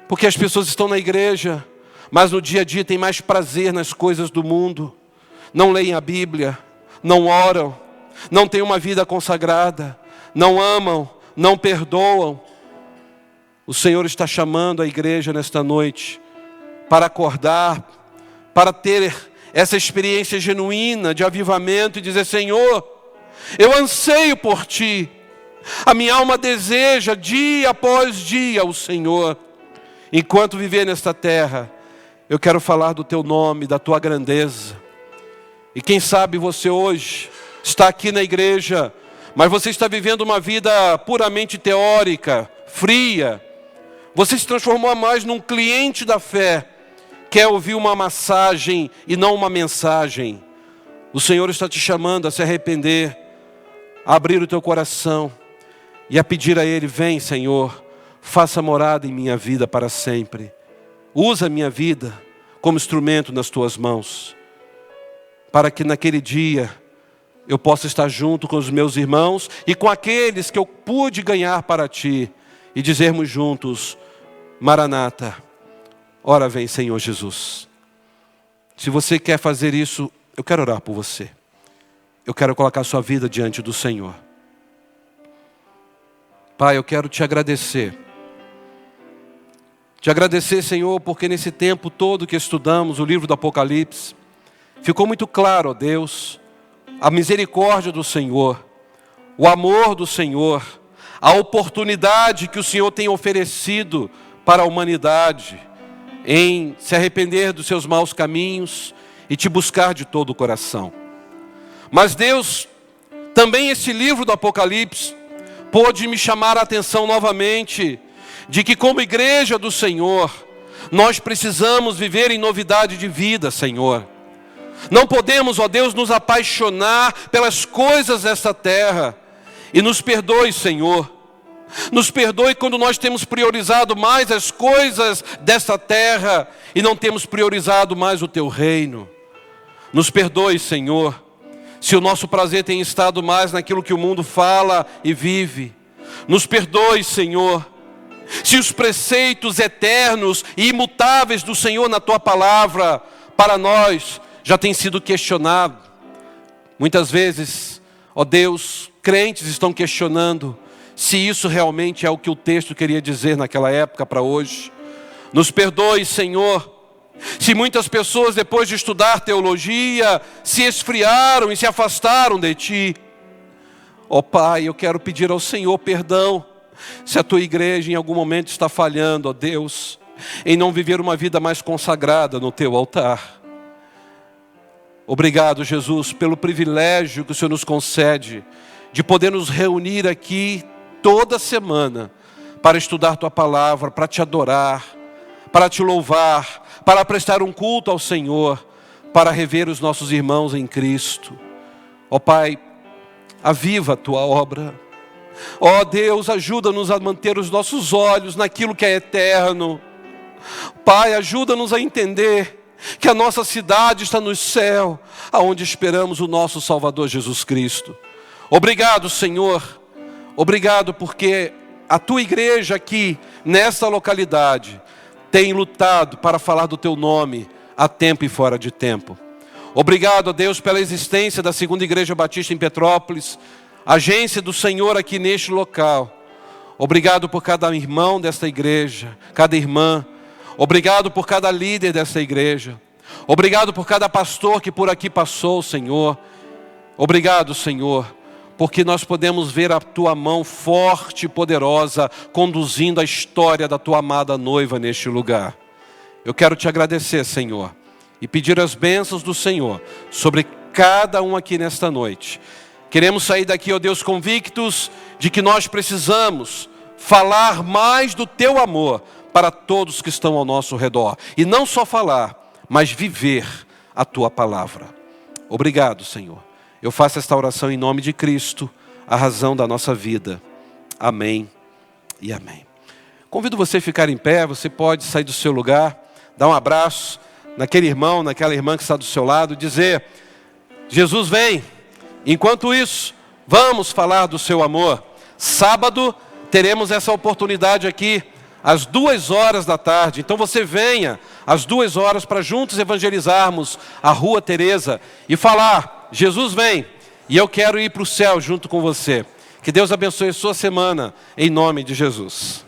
porque as pessoas estão na igreja, mas no dia a dia têm mais prazer nas coisas do mundo. Não leem a Bíblia, não oram, não têm uma vida consagrada, não amam, não perdoam. O Senhor está chamando a igreja nesta noite para acordar, para ter essa experiência genuína de avivamento e dizer: Senhor, eu anseio por Ti. A minha alma deseja dia após dia o Senhor. Enquanto viver nesta terra, eu quero falar do Teu nome, da Tua grandeza. E quem sabe você hoje está aqui na igreja, mas você está vivendo uma vida puramente teórica, fria. Você se transformou mais num cliente da fé, quer ouvir uma massagem e não uma mensagem. O Senhor está te chamando a se arrepender, a abrir o teu coração e a pedir a Ele: vem, Senhor, faça morada em minha vida para sempre. Usa a minha vida como instrumento nas Tuas mãos, para que naquele dia eu possa estar junto com os meus irmãos e com aqueles que eu pude ganhar para Ti, e dizermos juntos: Maranata, ora vem, Senhor Jesus. Se você quer fazer isso, eu quero orar por você. Eu quero colocar a sua vida diante do Senhor. Pai, eu quero Te agradecer. Te agradecer, Senhor, porque nesse tempo todo que estudamos o livro do Apocalipse, ficou muito claro, ó Deus, a misericórdia do Senhor, o amor do Senhor, a oportunidade que o Senhor tem oferecido para a humanidade em se arrepender dos seus maus caminhos e Te buscar de todo o coração. Mas Deus, também esse livro do Apocalipse pôde me chamar a atenção novamente de que, como igreja do Senhor, nós precisamos viver em novidade de vida, Senhor. Não podemos, ó Deus, nos apaixonar pelas coisas desta terra. E nos perdoe, Senhor. Nos perdoe quando nós temos priorizado mais as coisas desta terra e não temos priorizado mais o Teu reino. Nos perdoe, Senhor, se o nosso prazer tem estado mais naquilo que o mundo fala e vive. Nos perdoe, Senhor, se os preceitos eternos e imutáveis do Senhor na Tua palavra para nós já têm sido questionado. Muitas vezes, ó Deus, crentes estão questionando se isso realmente é o que o texto queria dizer naquela época para hoje. Nos perdoe, Senhor, se muitas pessoas, depois de estudar teologia, se esfriaram e se afastaram de Ti. Ó Pai, eu quero pedir ao Senhor perdão se a Tua igreja em algum momento está falhando, ó Deus, em não viver uma vida mais consagrada no Teu altar. Obrigado, Jesus, pelo privilégio que o Senhor nos concede de poder nos reunir aqui toda semana para estudar Tua palavra, para Te adorar, para Te louvar, para prestar um culto ao Senhor, para rever os nossos irmãos em Cristo. Ó Pai, aviva a Tua obra. Ó Deus, ajuda-nos a manter os nossos olhos naquilo que é eterno. Pai, ajuda-nos a entender que a nossa cidade está no céu, aonde esperamos o nosso Salvador Jesus Cristo. Obrigado, Senhor. Obrigado porque a Tua igreja aqui, nesta localidade, tem lutado para falar do Teu nome a tempo e fora de tempo. Obrigado, Deus, pela existência da Segunda Igreja Batista em Petrópolis, agência do Senhor aqui neste local. Obrigado por cada irmão desta igreja, cada irmã. Obrigado por cada líder desta igreja. Obrigado por cada pastor que por aqui passou, Senhor. Obrigado, Senhor, porque nós podemos ver a Tua mão forte e poderosa conduzindo a história da Tua amada noiva neste lugar. Eu quero Te agradecer, Senhor, e pedir as bênçãos do Senhor sobre cada um aqui nesta noite. Queremos sair daqui, ó Deus, convictos de que nós precisamos falar mais do Teu amor para todos que estão ao nosso redor. E não só falar, mas viver a Tua palavra. Obrigado, Senhor. Eu faço esta oração em nome de Cristo, a razão da nossa vida. Amém e amém. Convido você a ficar em pé, você pode sair do seu lugar, dar um abraço naquele irmão, naquela irmã que está do seu lado, dizer: Jesus vem. Enquanto isso, vamos falar do seu amor. Sábado teremos essa oportunidade aqui, às 2h da tarde. Então você venha às 2h para juntos evangelizarmos a Rua Teresa e falar: Jesus vem e eu quero ir para o céu junto com você. Que Deus abençoe a sua semana, em nome de Jesus.